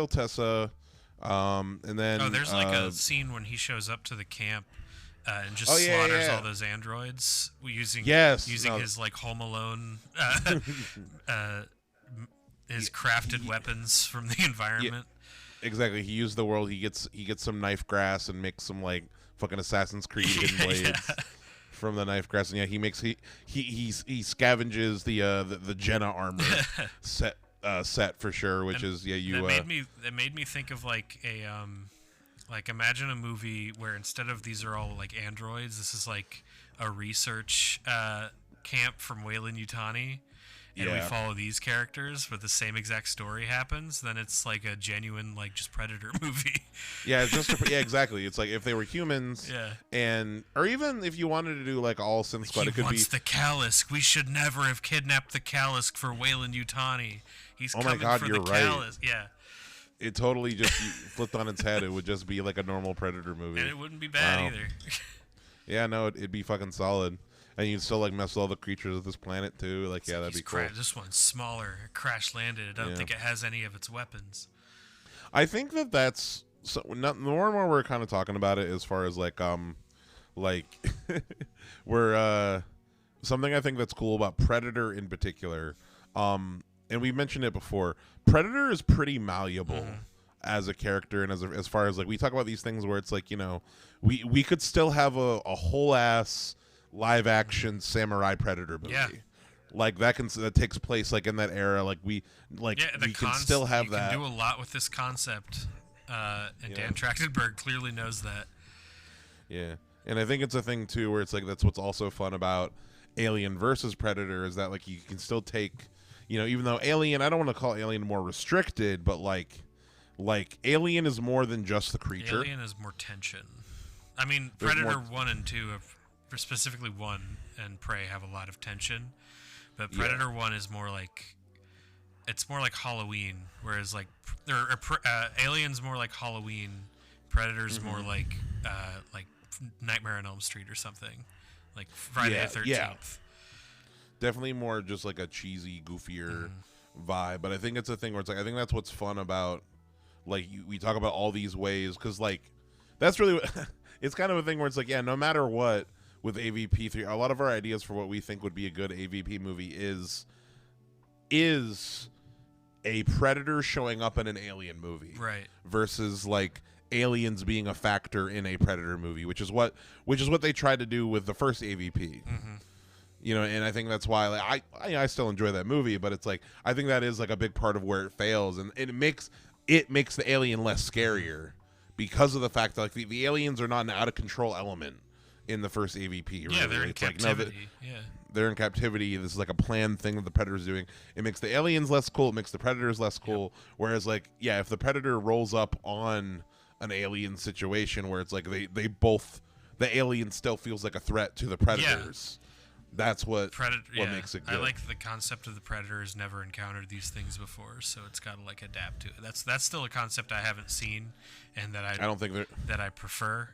Tessa. And then there's like a scene when he shows up to the camp and just slaughters all those androids using his like Home Alone his crafted weapons from the environment. Yeah, exactly. He used the world. He gets some knife grass and makes some like fucking Assassin's Creed hidden blades from the knife grass. And he scavenges the Jenna armor set for sure, which it made me think of like a like imagine a movie where instead of these are all like androids, this is like a research camp from Weyland-Yutani, and we follow these characters, but the same exact story happens. Then it's like a genuine like just Predator movie. Yeah, it's just exactly. It's like if they were humans, or even if you wanted to do like all Synth Squad, it could be the Kalisk. We should never have kidnapped the Kalisk for Weyland-Yutani. He's coming for the Kalisk. Yeah. It totally just flipped on its head. It would just be like a normal Predator movie. And it wouldn't be bad either. Yeah, no, it'd be fucking solid. And you'd still like mess with all the creatures of this planet too. Like, that'd be cool. This one's smaller. It crash landed. I don't think it has any of its weapons. I think that's the more and more we're kind of talking about it as far as like we're something I think that's cool about Predator in particular. And we mentioned it before. Predator is pretty malleable as a character, and as far as like we talk about these things where it's like we could still have a whole ass live action samurai Predator movie. Yeah. Like that takes place like in that era. Like we can still have that. You can do a lot with this concept, and Dan Trachtenberg clearly knows that. Yeah, and I think it's a thing too where it's like that's what's also fun about Alien versus Predator is that like you can still take. Even though Alien, I don't want to call Alien more restricted, but like Alien is more than just the creature. Alien is more tension. I mean, Predator 1 and 2, specifically 1 and Prey have a lot of tension, but Predator 1 is more like, it's more like Halloween, whereas like Alien's more like Halloween, Predator's more like Nightmare on Elm Street or something, like Friday the 13th. Yeah. Definitely more just like a cheesy, goofier vibe. But I think it's a thing where it's like, I think that's what's fun about, like, we talk about all these ways, because, like, that's really what, it's kind of a thing where it's like, yeah, no matter what, with AVP3, a lot of our ideas for what we think would be a good AVP movie is a predator showing up in an alien movie. Right. Versus, like, aliens being a factor in a predator movie, which is what they tried to do with the first AVP. You know, and I think that's why, like, I still enjoy that movie, but it's like, I think that is like a big part of where it fails, and it makes the alien less scarier because of the fact that, like, the aliens are not an out of control element in the first AVP. Really. Yeah, they're in captivity. They're in captivity. This is like a planned thing that the predator's doing. It makes the aliens less cool. It makes the predators less cool. Whereas, like, yeah, if the predator rolls up on an alien situation where it's like the alien still feels like a threat to the predators. That's what makes it good. I like the concept of the predator has never encountered these things before, so it's got to, like, adapt to it. That's still a concept I haven't seen, and that I don't think that I prefer.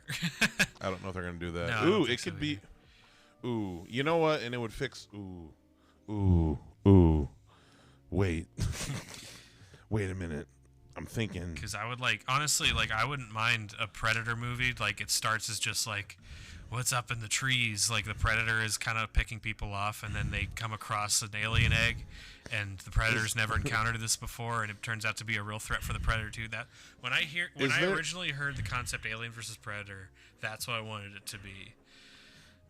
I don't know if they're gonna do that. No, ooh, it could be. Ooh, you know what? And it would fix. Ooh. Wait. Wait a minute. I'm thinking. Because I would, like, honestly, like, I wouldn't mind a predator movie. Like, it starts as just like, what's up in the trees? Like, the predator is kind of picking people off, and then they come across an alien egg, and the predator's never encountered this before, and it turns out to be a real threat for the predator too. That when I originally heard the concept Alien versus Predator, that's what I wanted it to be.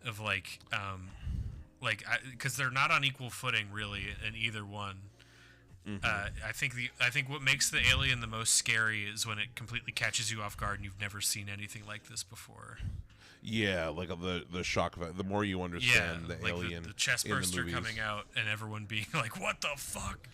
Of like, because they're not on equal footing really in either one. I think what makes the alien the most scary is when it completely catches you off guard and you've never seen anything like this before. Yeah, like the shock of it. The more you understand the like alien, the chest burster coming out and everyone being like, "What the fuck?"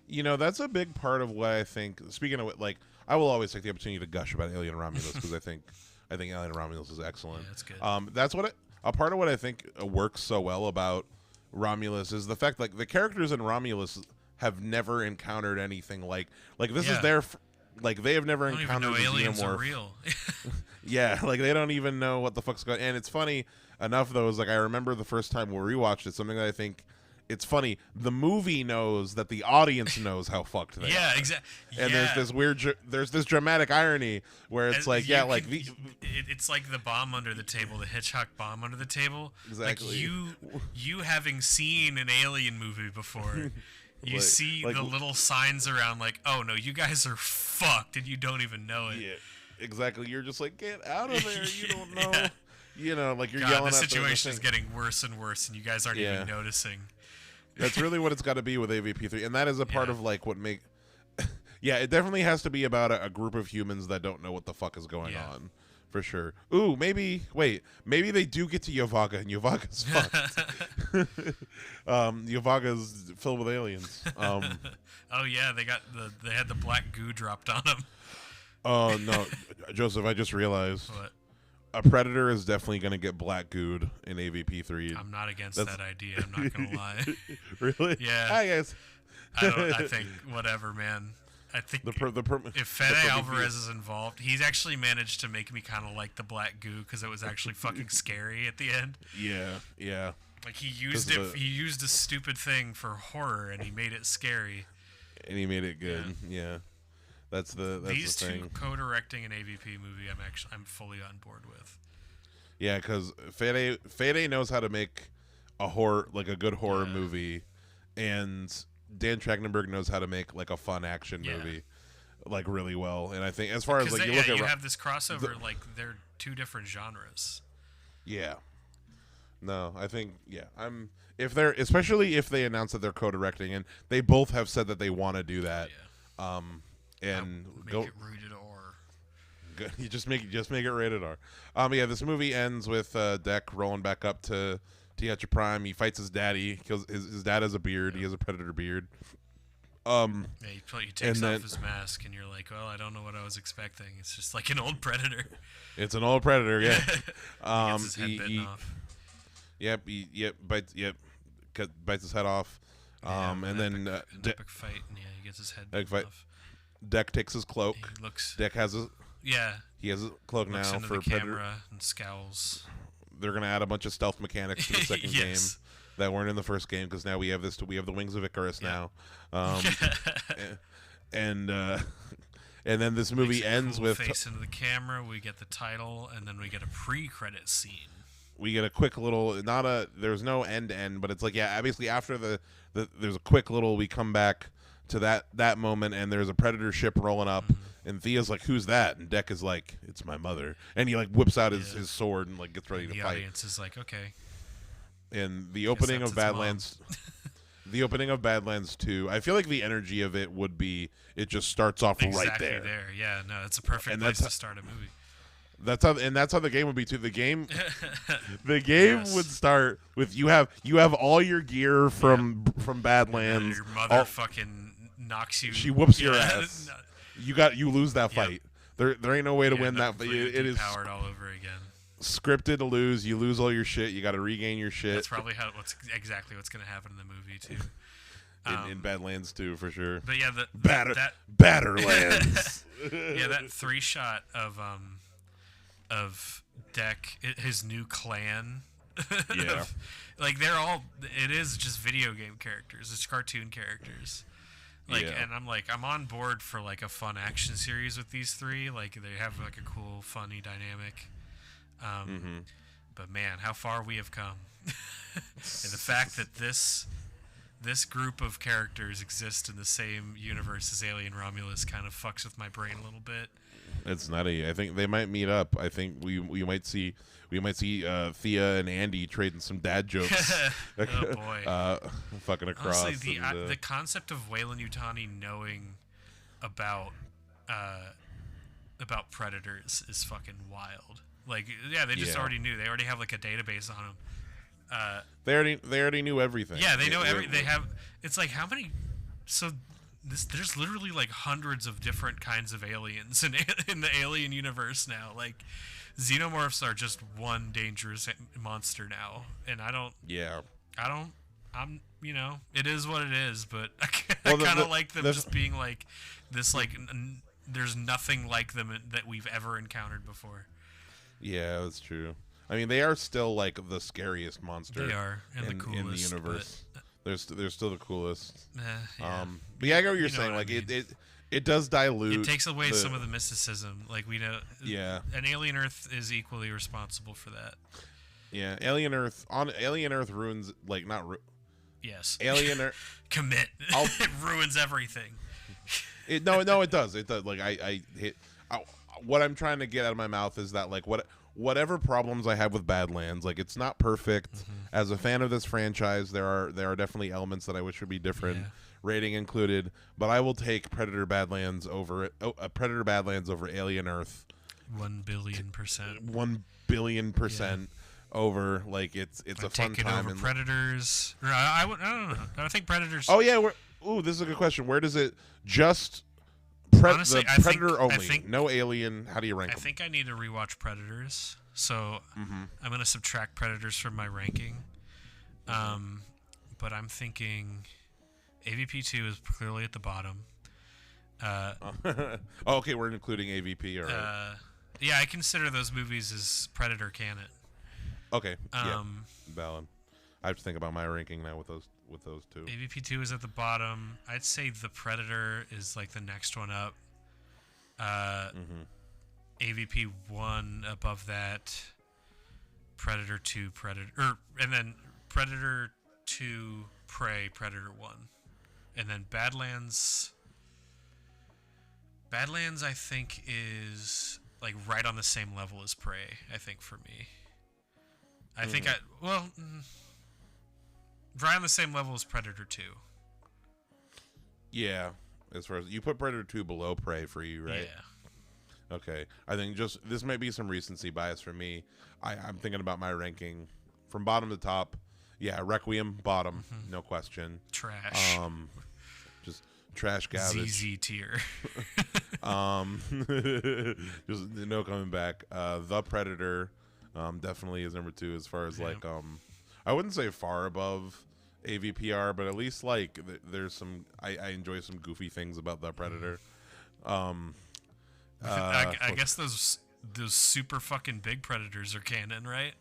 You know, that's a big part of what I think. Speaking of it, like, I will always take the opportunity to gush about Alien Romulus because I think Alien Romulus is excellent. Yeah, that's good. That's what a part of what I think works so well about Romulus is the fact, like, the characters in Romulus have never encountered anything like this is their. Like, they have never encountered the aliens xenomorph. Are real. Yeah, like, they don't even know what the fuck's going on. And it's funny enough, though, is, like, I remember the first time we rewatched it, something that I think, it's funny, the movie knows that the audience knows how fucked they are. Exactly. And there's this dramatic irony where it's like, it's like the bomb under the table, the Hitchcock bomb under the table. Exactly. Like, you having seen an alien movie before, you see the little signs around like, oh no, you guys are fucked and you don't even know it. Yeah, exactly. You're just like, get out of there. You don't know. Yeah. You know, like, you're God, yelling the at situation is getting worse and worse and you guys aren't even noticing. That's really what it's got to be with AVP3. And that is a part of, like, what make... Yeah, it definitely has to be about a group of humans that don't know what the fuck is going on. For sure. Ooh, maybe they do get to Yovaga, and Yovaga's fucked. Yovaga's filled with aliens. Oh yeah, they had the black goo dropped on them. Oh no, Joseph, I just realized. What? A predator is definitely going to get black gooed in AVP3. I'm not against that idea. I'm not gonna lie. Really? Yeah. I guess. I think whatever, man. I think if Fede Alvarez is involved, he's actually managed to make me kind of like the black goo because it was actually fucking scary at the end. Yeah. Like, he used he used a stupid thing for horror and he made it scary. And he made it good. Yeah. That's These the thing. two co-directing an AVP movie, I'm fully on board with. Yeah, because Fede knows how to make a good horror movie, and Dan Trachtenberg knows how to make, like, a fun action movie, like, really well. And I think as far as, like, you have this crossover, like, they're two different genres. Yeah. No, I think especially if they announce that they're co-directing, and they both have said that they want to do that. Yeah. And make it rated R. You just make it rated R. Yeah, this movie ends with Deck rolling back up to Tetra Prime. He fights his daddy. His dad has a beard. He has a predator beard. He takes off his mask, and you're like, well, I don't know what I was expecting. It's just like an old predator. It's an old predator, yeah. He gets his head bitten off. Bites his head off. And then epic fight, and he gets his head bitten off. Deck takes his cloak. Deck has Yeah. He has a cloak Looks now into for the Predator. camera and scowls. They're gonna add a bunch of stealth mechanics to the second game Yes. that weren't in the first game, because now we have we have the Wings of Icarus now, and and then this movie Makes a ends cool with face into the camera. We get the title, and then we get a pre-credit scene. we get a quick little, not a, there's no end to end, but it's like, yeah, basically after there's a quick little, we come back to that moment, and there's a Predator ship rolling up, and Thea's like, who's that? And Deck is like, it's my mother, and he like whips out his sword and like gets ready to The fight. audience is like, okay. And the opening that's of its Badlands the opening of Badlands 2, I feel like the energy of it would be, it just starts off Exactly right there. Yeah, no, it's a perfect And place that's to start a movie. That's how the game would be too. The game Yes. would start with you have all your gear from Badlands. Your mother fucking knocks you. She whoops your ass. You lose that fight. There ain't no way to win that fight. It is powered all over again. Scripted to lose. You lose all your shit. You got to regain your shit. That's probably exactly what's going to happen in the movie too. In Badlands 2 for sure. But yeah, Batterlands. Yeah, that 3-shot of Deck, his new clan. Yeah. Like they're all. It is just video game characters. It's cartoon characters. Like, Yeah. and I'm on board for like a fun action series with these three. Like they have like a cool, funny dynamic. But man, how far we have come, and the fact that this group of characters exist in the same universe as Alien Romulus kind of fucks with my brain a little bit. It's nutty. I think they might meet up. I think we might see Thea and Andy trading some dad jokes. Oh boy, fucking across. Honestly, the concept of Weyland-Yutani knowing about predators is fucking wild. Like, yeah, they just already knew. They already have like a database on them. They already knew everything. Yeah, they know They have. It's like how many? So there's literally like hundreds of different kinds of aliens in the alien universe now. Like, xenomorphs are just one dangerous monster now, and I'm it is what it is, but I kind of like them just being like this. Like, there's nothing like them that we've ever encountered before. Yeah, that's true. I mean, they are still like the scariest monster. They are, and the coolest in the universe. They're still the coolest. Yeah. But yeah, I get what you're saying. Like, it does dilute. It takes away some of the mysticism. Like, we know. Yeah. And Alien Earth is equally responsible for that. Yeah, Alien Earth ruins Yes. Alien Earth. Commit. It ruins everything. No, it does. It does. Like what I'm trying to get out of my mouth is that like whatever problems I have with Badlands, like it's not perfect. As a fan of this franchise, there are definitely elements that I wish would be different, rating included. But I will take Predator Badlands over Alien Earth. 1,000,000,000%. 1,000,000,000% over. Like it's a fun time. Over Predators. I don't know. I think Predators. Oh yeah. This is a good question. Where does it just? Honestly, the Predator only, no Alien. How do you rank them? I think I need to rewatch Predators, so I'm going to subtract Predators from my ranking. But I'm thinking AVP2 is clearly at the bottom. Okay, we're including AVP, all right. Yeah, I consider those movies as Predator canon. Okay, valid. I have to think about my ranking now with those two. AVP2 is at the bottom. I'd say The Predator is like the next one up. AVP1 above that. Predator 2, and then Predator 2, Prey, Predator 1. And then Badlands I think is like right on the same level as Prey, I think, for me. I think right on the same level as Predator 2. Yeah, as far as you put Predator 2 below Prey for you, right? Yeah. Okay, I think just this might be some recency bias for me. I'm thinking about my ranking from bottom to top. Yeah, Requiem bottom, no question. Trash. Just trash garbage. ZZ tier. Just no coming back. The Predator, definitely is number 2 as far as like I wouldn't say far above AVPR, but at least like there's some I enjoy some goofy things about The Predator. I guess those super fucking big predators are canon, right?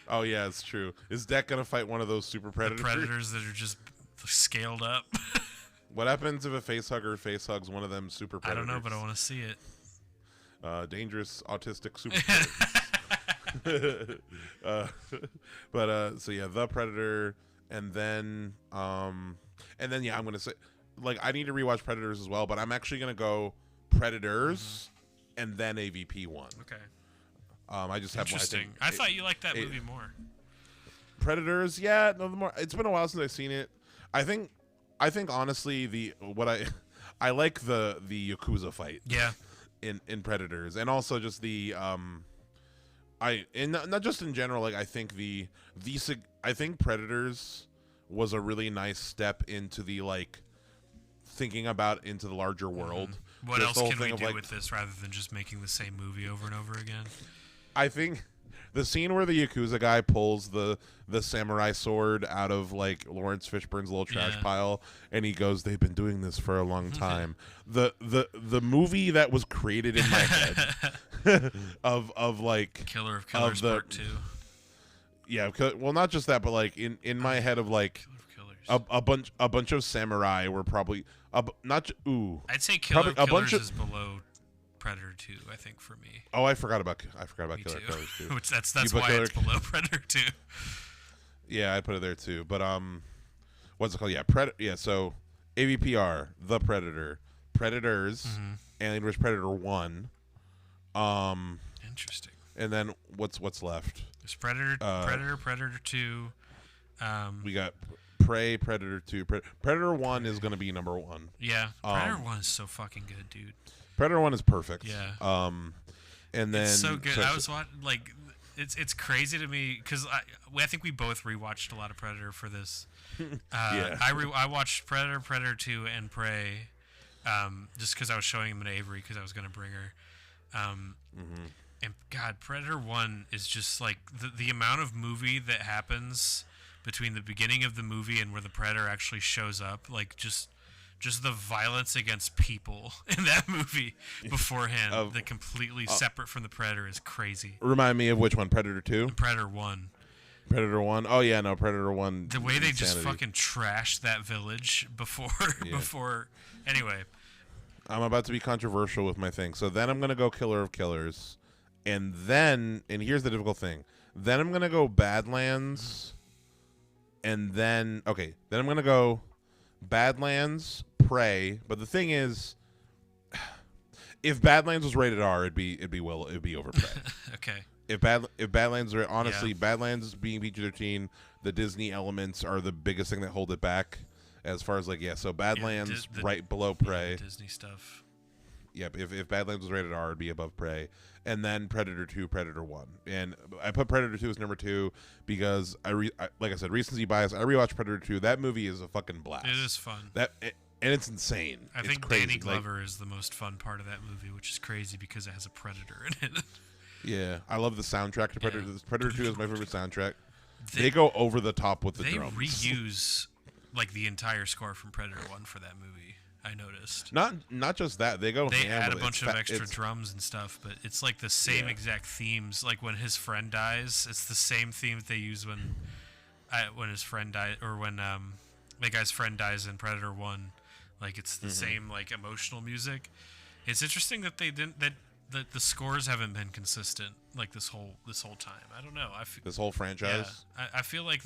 Oh yeah, it's true. Is Deck gonna fight one of those super predators? The predators that are just scaled up. What happens if a facehugger face hugs one of them super predators? I don't know, but I want to see it. Dangerous autistic super predators. So yeah, the Predator, and then yeah, I'm gonna say, like, I need to rewatch Predators as well, but I'm actually gonna go Predators and then AVP 1. Okay. I just have Interesting. I thought you liked that movie more. Predators, yeah. No, the more it's been a while since I've seen it. I think honestly I like the Yakuza fight. Yeah. In Predators, and also just the not just in general. Like I think I think Predators was a really nice step into the like thinking about into the larger world. What else can we do with this rather than just making the same movie over and over again? I think the scene where the Yakuza guy pulls the samurai sword out of like Lawrence Fishburne's little trash pile, and he goes, "They've been doing this for a long time." The movie that was created in my head of like Killer of Killers Part 2. Yeah, well, not just that, but like in my head of like a bunch of samurai were probably I'd say Killer of Killers is below Predator 2, I think, for me. Oh, I forgot about Killer of Killers too. Which that's why it's below Predator 2. Yeah, I put it there too. But what's it called? Yeah, so AVPR, The Predator, Predators, Alien vs Predator 1. Interesting. And then what's left? There's Predator 2. We got Prey, Predator 2. Predator 1 is going to be number 1. Yeah, Predator 1 is so fucking good, dude. Predator 1 is perfect. Yeah. And then it's so good. I was watching, like, it's crazy to me because I think we both rewatched a lot of Predator for this. Yeah. I watched Predator, Predator 2, and Prey, just because I was showing him to Avery because I was going to bring her. And God, Predator 1 is just like the amount of movie that happens between the beginning of the movie and where the Predator actually shows up, like just the violence against people in that movie beforehand, the completely separate from the Predator, is crazy. Remind me of which one? Predator 2? Predator 1. Predator 1? Oh, yeah, no, Predator 1. The way they just fucking trashed that village before... Anyway. I'm about to be controversial with my thing. So then I'm going to go Killer of Killers. And here's the difficult thing. Then I'm going to go Badlands. And then I'm going to go Badlands, Prey, but the thing is, if Badlands was rated R, it'd be over Prey. Okay. If Badlands are honestly Badlands being PG-13, the Disney elements are the biggest thing that hold it back. As far as so Badlands right below Prey. Disney stuff. Yep. If Badlands was rated R, it'd be above Prey, and then Predator 2, Predator 1, and I put Predator 2 as number 2 because like I said, recency bias. I rewatched Predator 2. That movie is a fucking blast. It is fun. And it's insane. I think crazy. Danny Glover is the most fun part of that movie, which is crazy because it has a predator in it. Yeah, I love the soundtrack to Predator. Yeah. Predator 2 is my favorite soundtrack. They go over the top with the drums. They reuse like the entire score from Predator 1 for that movie. I noticed. Not just that. They add a bunch of extra drums and stuff, but it's like the same exact themes. Like when his friend dies, it's the same themes they use when his friend died, or when the guy's friend dies in Predator 1. Like it's the same like emotional music. It's interesting that they didn't that the scores haven't been consistent like this whole time. I don't know. This whole franchise. Yeah, I feel like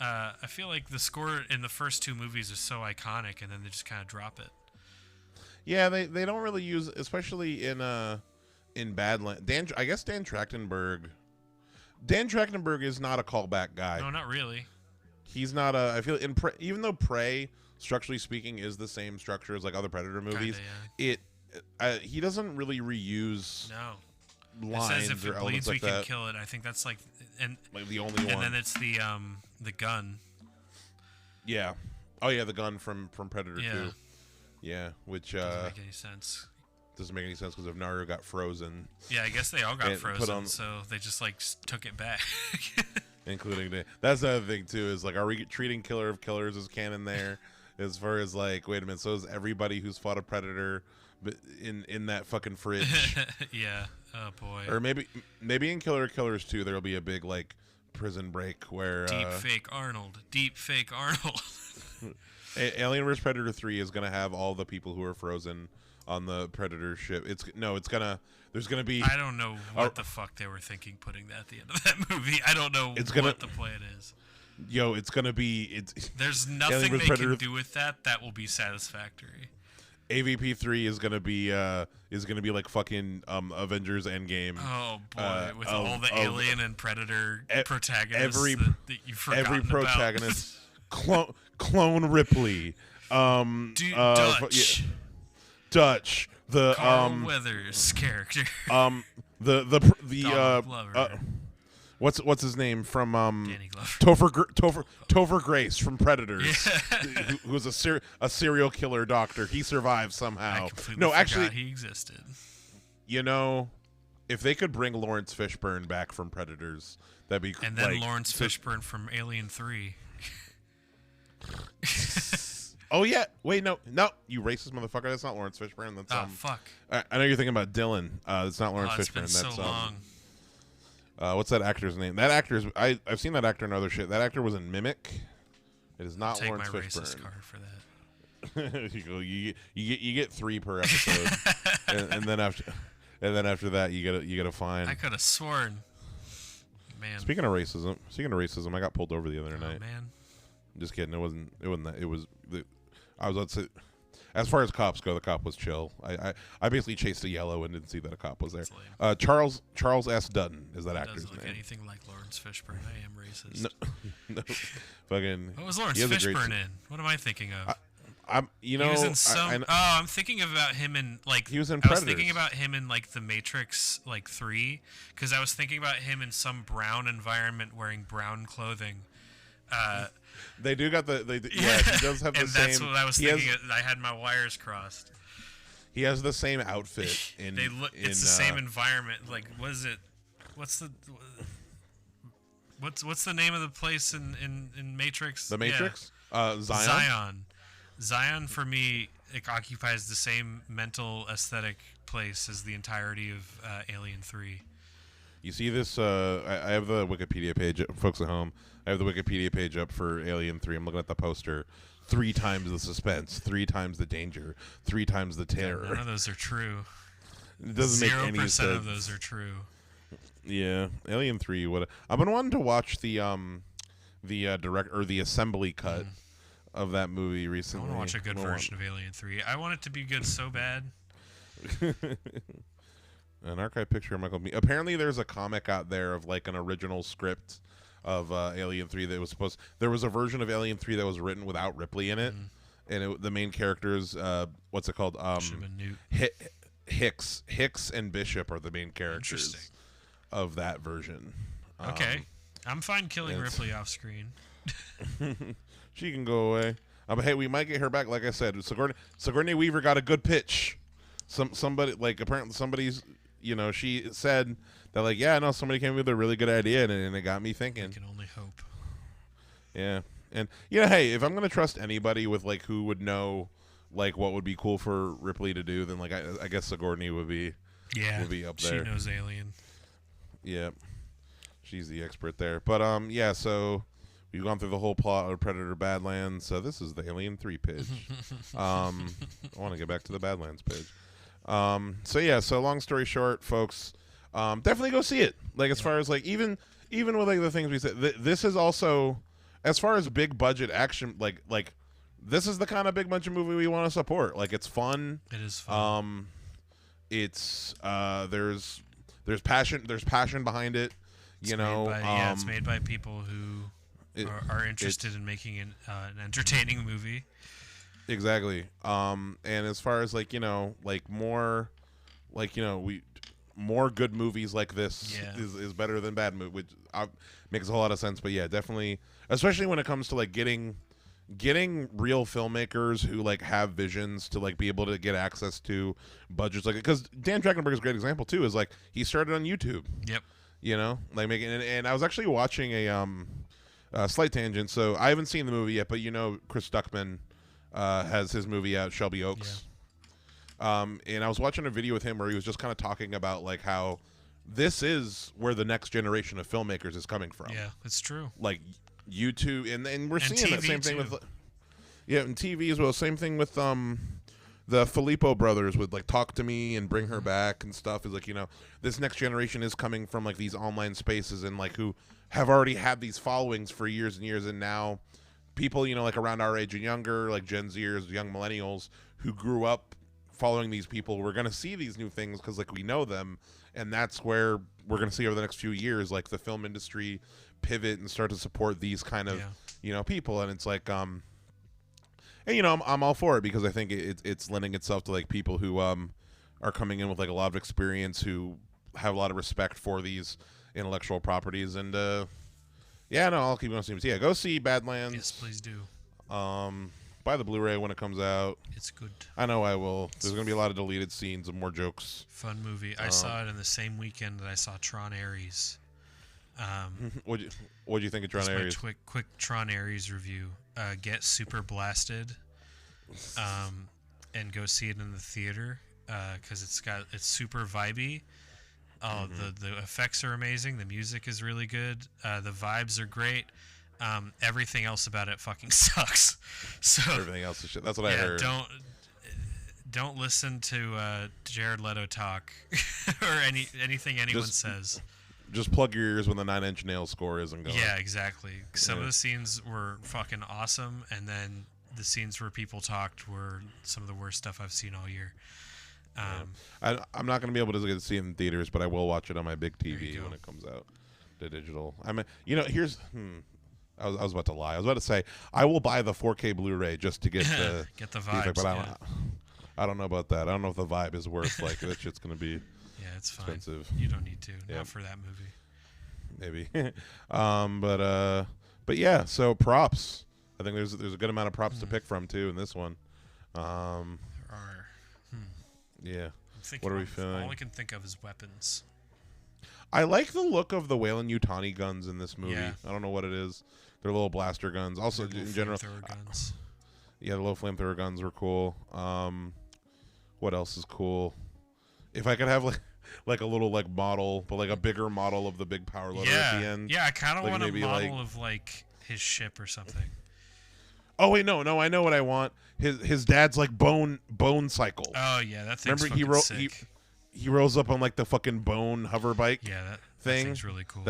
I feel like the score in the first two movies is so iconic, and then they just kind of drop it. Yeah, they don't really use, especially in Badlands. I guess Dan Trachtenberg. Dan Trachtenberg is not a callback guy. No, not really. He's not I feel even though Prey, structurally speaking, is the same structure as like other Predator movies. Kinda, yeah. He doesn't really reuse. No. Lines it says if or it elements bleeds, like we that. can kill it. I think that's like the only one. And then it's the gun. Yeah. Oh yeah, the gun from Predator 2. Yeah, which doesn't make any sense. Doesn't make any sense because if Naru got frozen. Yeah, I guess they all got frozen, so they just like took it back. Including that's the other thing too, is like, are we treating Killer of Killers as canon there? As far as like, wait a minute, so is everybody who's fought a Predator in that fucking fridge. Yeah. Oh boy. Or maybe in Killer Killers 2 there'll be a big like prison break where Deep fake Arnold. Deep fake Arnold. Alien vs Predator 3 is gonna have all the people who are frozen on the Predator ship. There's gonna be. I don't know what the fuck they were thinking putting that at the end of that movie. I don't know what the plan is. Yo, it's gonna be. There's nothing they can do with that will be satisfactory. AVP 3 is gonna be like fucking Avengers Endgame. Oh boy, with all the Alien and Predator protagonists that you've forgotten every protagonist, clone Ripley, Dutch, Dutch, the Carl Weathers character, what's his name from Danny Glover. Topher Grace from Predators, Yeah. who's a serial killer doctor. He survived somehow. I completely forgot he existed. You know, if they could bring Lawrence Fishburne back from Predators, that'd be. And then Lawrence Fishburne from Alien 3. Oh yeah, wait, no, you racist motherfucker. That's not Lawrence Fishburne. That's fuck. I know you're thinking about Dylan. It's not Lawrence It's Fishburne. been That's so long. What's that actor's name? That actor's I've seen that actor in other shit. That actor was in Mimic. It is not Take Lawrence my Fishburne. racist card for that. you get 3 per episode, and then after that you get a fine. I could have sworn. Man. Speaking of racism, I got pulled over the other night. Man. Just kidding. It wasn't that. It was. I was about to say, as far as cops go, the cop was chill. I basically chased a yellow and didn't see that a cop was there. Charles S. Dutton is that actor's doesn't look name. anything like Lawrence Fishburne. I am racist. No, fucking. What was Lawrence Fishburne in? What am I thinking of? He was in some. I'm thinking about him in like. He was in I was Predators. thinking about him in like The Matrix, like 3, because I was thinking about him in some brown environment wearing brown clothing. They do got the. Yeah, he does have the and same. that's what I was thinking. I had my wires crossed. He has the same outfit. It's the same environment. Like, what is it? What's the name of the place in Matrix? The Matrix. Zion. Zion for me, it occupies the same mental aesthetic place as the entirety of Alien 3. You see this? I have the Wikipedia page, folks at home. I have the Wikipedia page up for Alien 3. I'm looking at the poster. 3 times the suspense, 3 times the danger, 3 times the terror. None of those are true. It doesn't make any sense. 0% of those are true. Yeah, Alien 3. I've been wanting to watch the direct or the assembly cut of that movie recently. I want to watch a good version of Alien 3. I want it to be good so bad. An archive picture of Michael B. Apparently, there's a comic out there of like an original script of Alien 3 that was supposed. There was a version of Alien 3 that was written without Ripley in it, and the main characters, what's it called? Hicks and Bishop are the main characters of that version. Okay, I'm fine killing Ripley off screen. She can go away. But hey, we might get her back. Like I said, Sigourney Weaver got a good pitch. Somebody like apparently somebody's. She said that like, yeah, no, somebody came with a really good idea, and it got me thinking. I can only hope. Yeah, and hey, if I'm gonna trust anybody with like who would know like what would be cool for Ripley to do, then like I guess Sigourney would be up there. She knows Alien. Yeah, she's the expert there. But yeah, so we've gone through the whole plot of Predator Badlands. So this is the Alien 3 page. I want to get back to the Badlands page. So long story short, folks, definitely go see it. Like as far as like even with like the things we said, this is also as far as big budget action. Like this is the kind of big budget movie we want to support. Like it's fun. It is fun. It's there's passion behind it. It's made by people who are interested in making an entertaining movie. Exactly. And as far as more good movies like this is better than bad movies, which makes a whole lot of sense. But yeah, definitely, especially when it comes to like getting real filmmakers who like have visions to like be able to get access to budgets like it. Because Dan Trachtenberg is a great example too. Is like he started on YouTube. Yep. Like making and I was actually watching a slight tangent. So I haven't seen the movie yet, but Chris Stuckman has his movie out, Shelby Oaks. And I was watching a video with him where he was just kind of talking about like how this is where the next generation of filmmakers is coming from. Yeah, it's true. Like YouTube, and we're seeing that TV same thing too. with and TV as well. Same thing with the Filippo brothers would like Talk to Me and Bring Her Back and stuff. Is like, you know, this next generation is coming from like these online spaces and like who have already had these followings for years and years, and now people, you know, like around our age and younger, like Gen Zers, young millennials who grew up following these people, we're going to see these new things because like we know them, and that's where we're going to see over the next few years like the film industry pivot and start to support these kind of you know, people. And it's like and you know, I'm all for it because I think it's lending itself to like people who are coming in with like a lot of experience, who have a lot of respect for these intellectual properties. And yeah, no, I'll keep going. So yeah, go see Badlands. Yes, please do. Buy the Blu-ray when it comes out. It's good. I know I will. There's gonna be a lot of deleted scenes and more jokes. Fun movie. I saw it in the same weekend that I saw Tron Ares. What'd you think of Tron Ares? My quick Tron Ares review. Get super blasted, and go see it in the theater because it's super vibey. Oh, the effects are amazing. The music is really good. The vibes are great. Everything else about it fucking sucks. So Everything else is shit. That's what I heard. Don't listen to Jared Leto talk or anything anyone says. Just plug your ears when the 9 Inch Nails score isn't going. Yeah, exactly. Some of the scenes were fucking awesome, and then the scenes where people talked were some of the worst stuff I've seen all year. I'm not going to be able to get to see it in theaters, but I will watch it on my big TV when it comes out to digital. I mean, you know, here's I was about to lie. I was about to say I will buy the 4K Blu-ray just to get the get the vibes. But I don't know about that. I don't know if the vibe is worth like that shit's going to be. Yeah, it's fine. Expensive. You don't need to. Not for that movie. Maybe. But yeah. So props. I think there's a good amount of props to pick from too in this one. There are. Yeah. What are we feeling? All I can think of is weapons. I like the look of the Weyland-Yutani guns in this movie. Yeah. I don't know what it is. They're little blaster guns. Also, in general, guns. Yeah, the little flamethrower guns were cool. What else is cool? If I could have like a little like model, but like a bigger model of the big power loader at the end. Yeah, I kind of like want a model like, of like his ship or something. Oh wait, no, I know what I want. His dad's like bone cycle. Oh yeah, that thing's Remember sick. he rolls up on like the fucking bone hover bike. Yeah, that thing's really cool.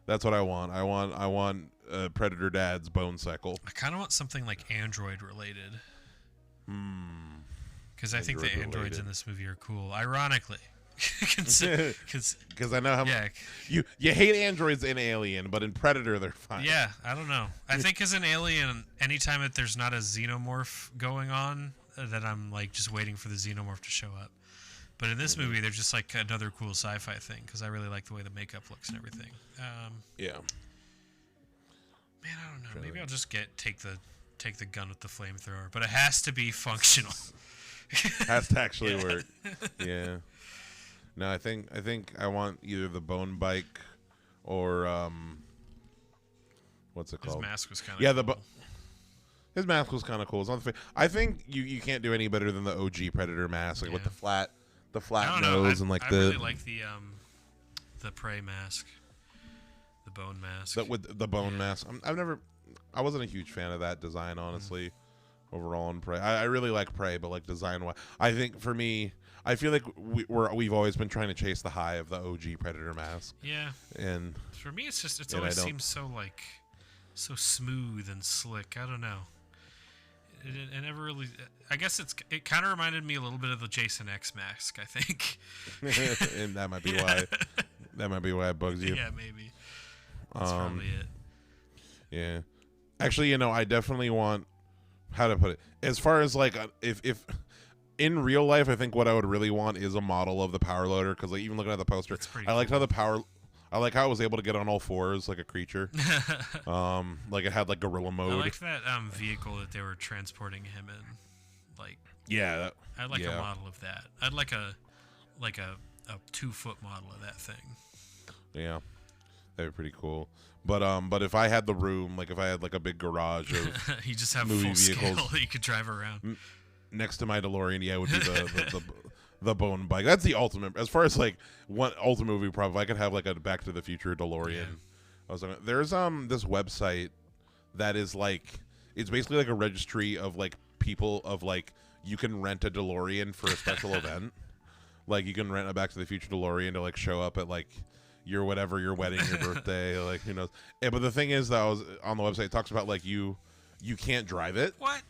That's what I want. I want Predator Dad's bone cycle. I kind of want something like Android related. Because I think the androids in this movie are cool. Ironically, because I know how you hate androids in Alien, but in Predator they're fine. Yeah, I don't know. I think as an alien, anytime that there's not a xenomorph going on, that I'm like just waiting for the xenomorph to show up. But in this movie, they're just like another cool sci-fi thing because I really like the way the makeup looks and everything. Yeah. Man, I don't know. Maybe I'll just take the gun with the flamethrower, but it has to be functional. Has to actually work. Yeah. No, I think I want either the bone bike or what's it called? His mask was kind of cool. His mask was kind of cool. It's not I think you can't do any better than the OG Predator mask, like with the flat nose and like I really like the prey mask, the bone mask. That with the bone mask. I wasn't a huge fan of that design, honestly. Overall in Prey, I really like Prey, but like design wise, I think for me, I feel like we've always been trying to chase the high of the OG Predator mask. Yeah. And for me, it always seems so smooth and slick. I don't know. It never really. I guess it kind of reminded me a little bit of the Jason X mask. I think. And that might be why. That might be why it bugs you. Yeah, maybe. That's probably it. Yeah. Actually, I definitely want. How to put it? As far as like, if in real life, I think what I would really want is a model of the power loader, because like even looking at the poster, I liked how I like how it was able to get on all fours like a creature. Like it had like gorilla mode. I like that vehicle that they were transporting him in. Like I'd like a model of that. I'd like a 2-foot model of that thing. Yeah, that'd be pretty cool. But if I had the room, like if I had like a big garage of you just have movie full vehicles scale that you could drive around. next to my DeLorean, yeah, would be the bone bike. That's the ultimate. As far as like one ultimate movie, probably I could have like a Back to the Future DeLorean. Yeah. There's this website that is like, it's basically like a registry of like people of like, you can rent a DeLorean for a special event. Like you can rent a Back to the Future DeLorean to like show up at like your whatever, your wedding, your birthday, like who knows. Yeah, but the thing is that I was on the website, it talks about like you can't drive it. What?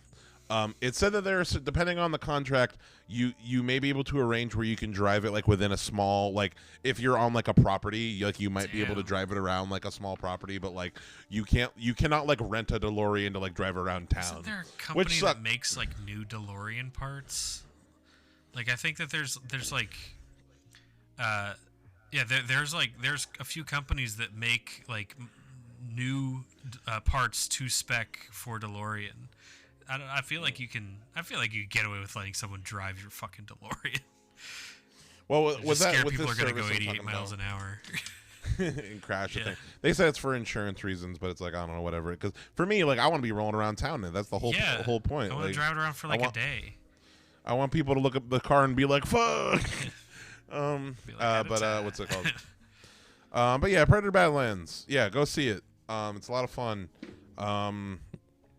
It said that there's, depending on the contract, you may be able to arrange where you can drive it like within a small, like if you're on like a property, like you might be able to drive it around like a small property, but like you cannot like rent a DeLorean to like drive around town. Isn't there a company that makes like new DeLorean parts? Like I think that there's like, there's a few companies that make like new parts to spec for DeLorean. I feel like you get away with letting someone drive your fucking DeLorean. Well, with that, scared with people this are going to service go I'm 88 miles an hour and crash. Yeah. They said it's for insurance reasons, but it's like I don't know, whatever. Because for me, like I want to be rolling around town, and that's the whole point. I want to drive it around for like a day. I want people to look at the car and be like, "Fuck." What's it called? But yeah, Predator Badlands. Yeah, go see it. It's a lot of fun.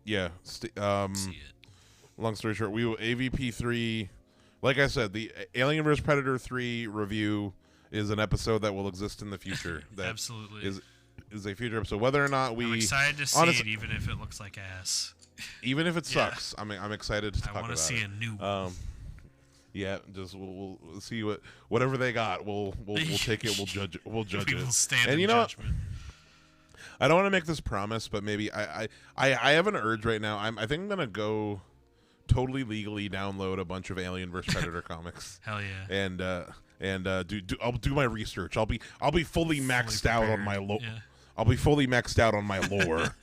Yeah. See it. Long story short, we will AVP 3. Like I said, the Alien vs Predator 3 review is an episode that will exist in the future. That absolutely is a future episode. Whether or not we, I'm excited to see it, even if it looks like ass. Even if it sucks, I'm excited to talk about it. I want to see a new one. Yeah, just we'll see whatever they got. We'll take it. We'll judge it. We'll judge People it. stand and in you know judgment. I don't want to make this promise, but maybe I have an urge right now. I think I'm gonna go totally legally download a bunch of Alien vs Predator comics. Hell yeah. And I'll do my research. I'll be fully maxed out on my I'll be fully maxed out on my lore.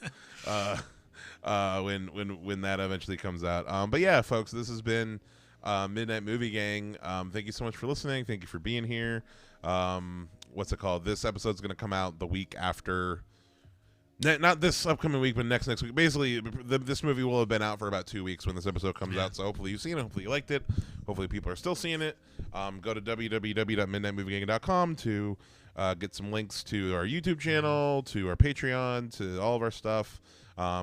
When that eventually comes out. But yeah, folks, this has been Midnight Movie Gang. Thank you so much for listening. Thank you for being here. What's it called? This episode's gonna come out the week after. Not this upcoming week, but next week. Basically, this movie will have been out for about 2 weeks when this episode comes out. So hopefully you've seen it. Hopefully you liked it. Hopefully people are still seeing it. Go to www.midnightmoviegang.com to get some links to our YouTube channel, to our Patreon, to all of our stuff.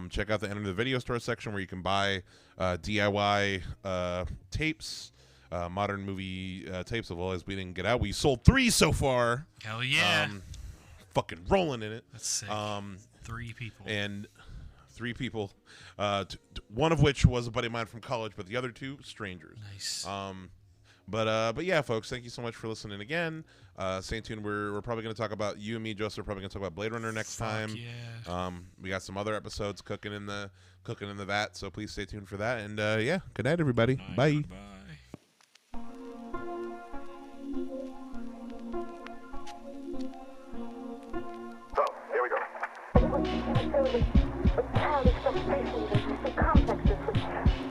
Check out the end of the video store section where you can buy DIY tapes, modern movie tapes of all as we didn't get out. We sold 3 so far. Hell yeah. Fucking rolling in it. That's sick. 3 people. And 3 people, one of which was a buddy of mine from college, but the other 2 strangers. Nice. But yeah, folks, thank you so much for listening again. Stay tuned. We're probably going to talk about, you and me, Joseph, are probably going to talk about Blade Runner next time. Yeah. We got some other episodes cooking in the vat, so please stay tuned for that. And yeah, good night, everybody. Bye. Goodbye. With childish frustrations and complexes which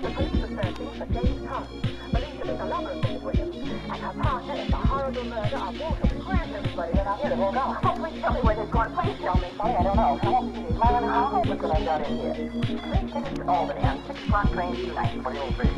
the police are searching for James Hunt, believed to be the lover of Miss Williams, and her partner in the horrible murder of Walter. Where's everybody that I'm here to hold on? Oh, please tell me where they're going. Please tell me. Sorry, I don't know. How long is it? How home could I got in here? 3 tickets to Albany on 6 o'clock train tonight. What do you think?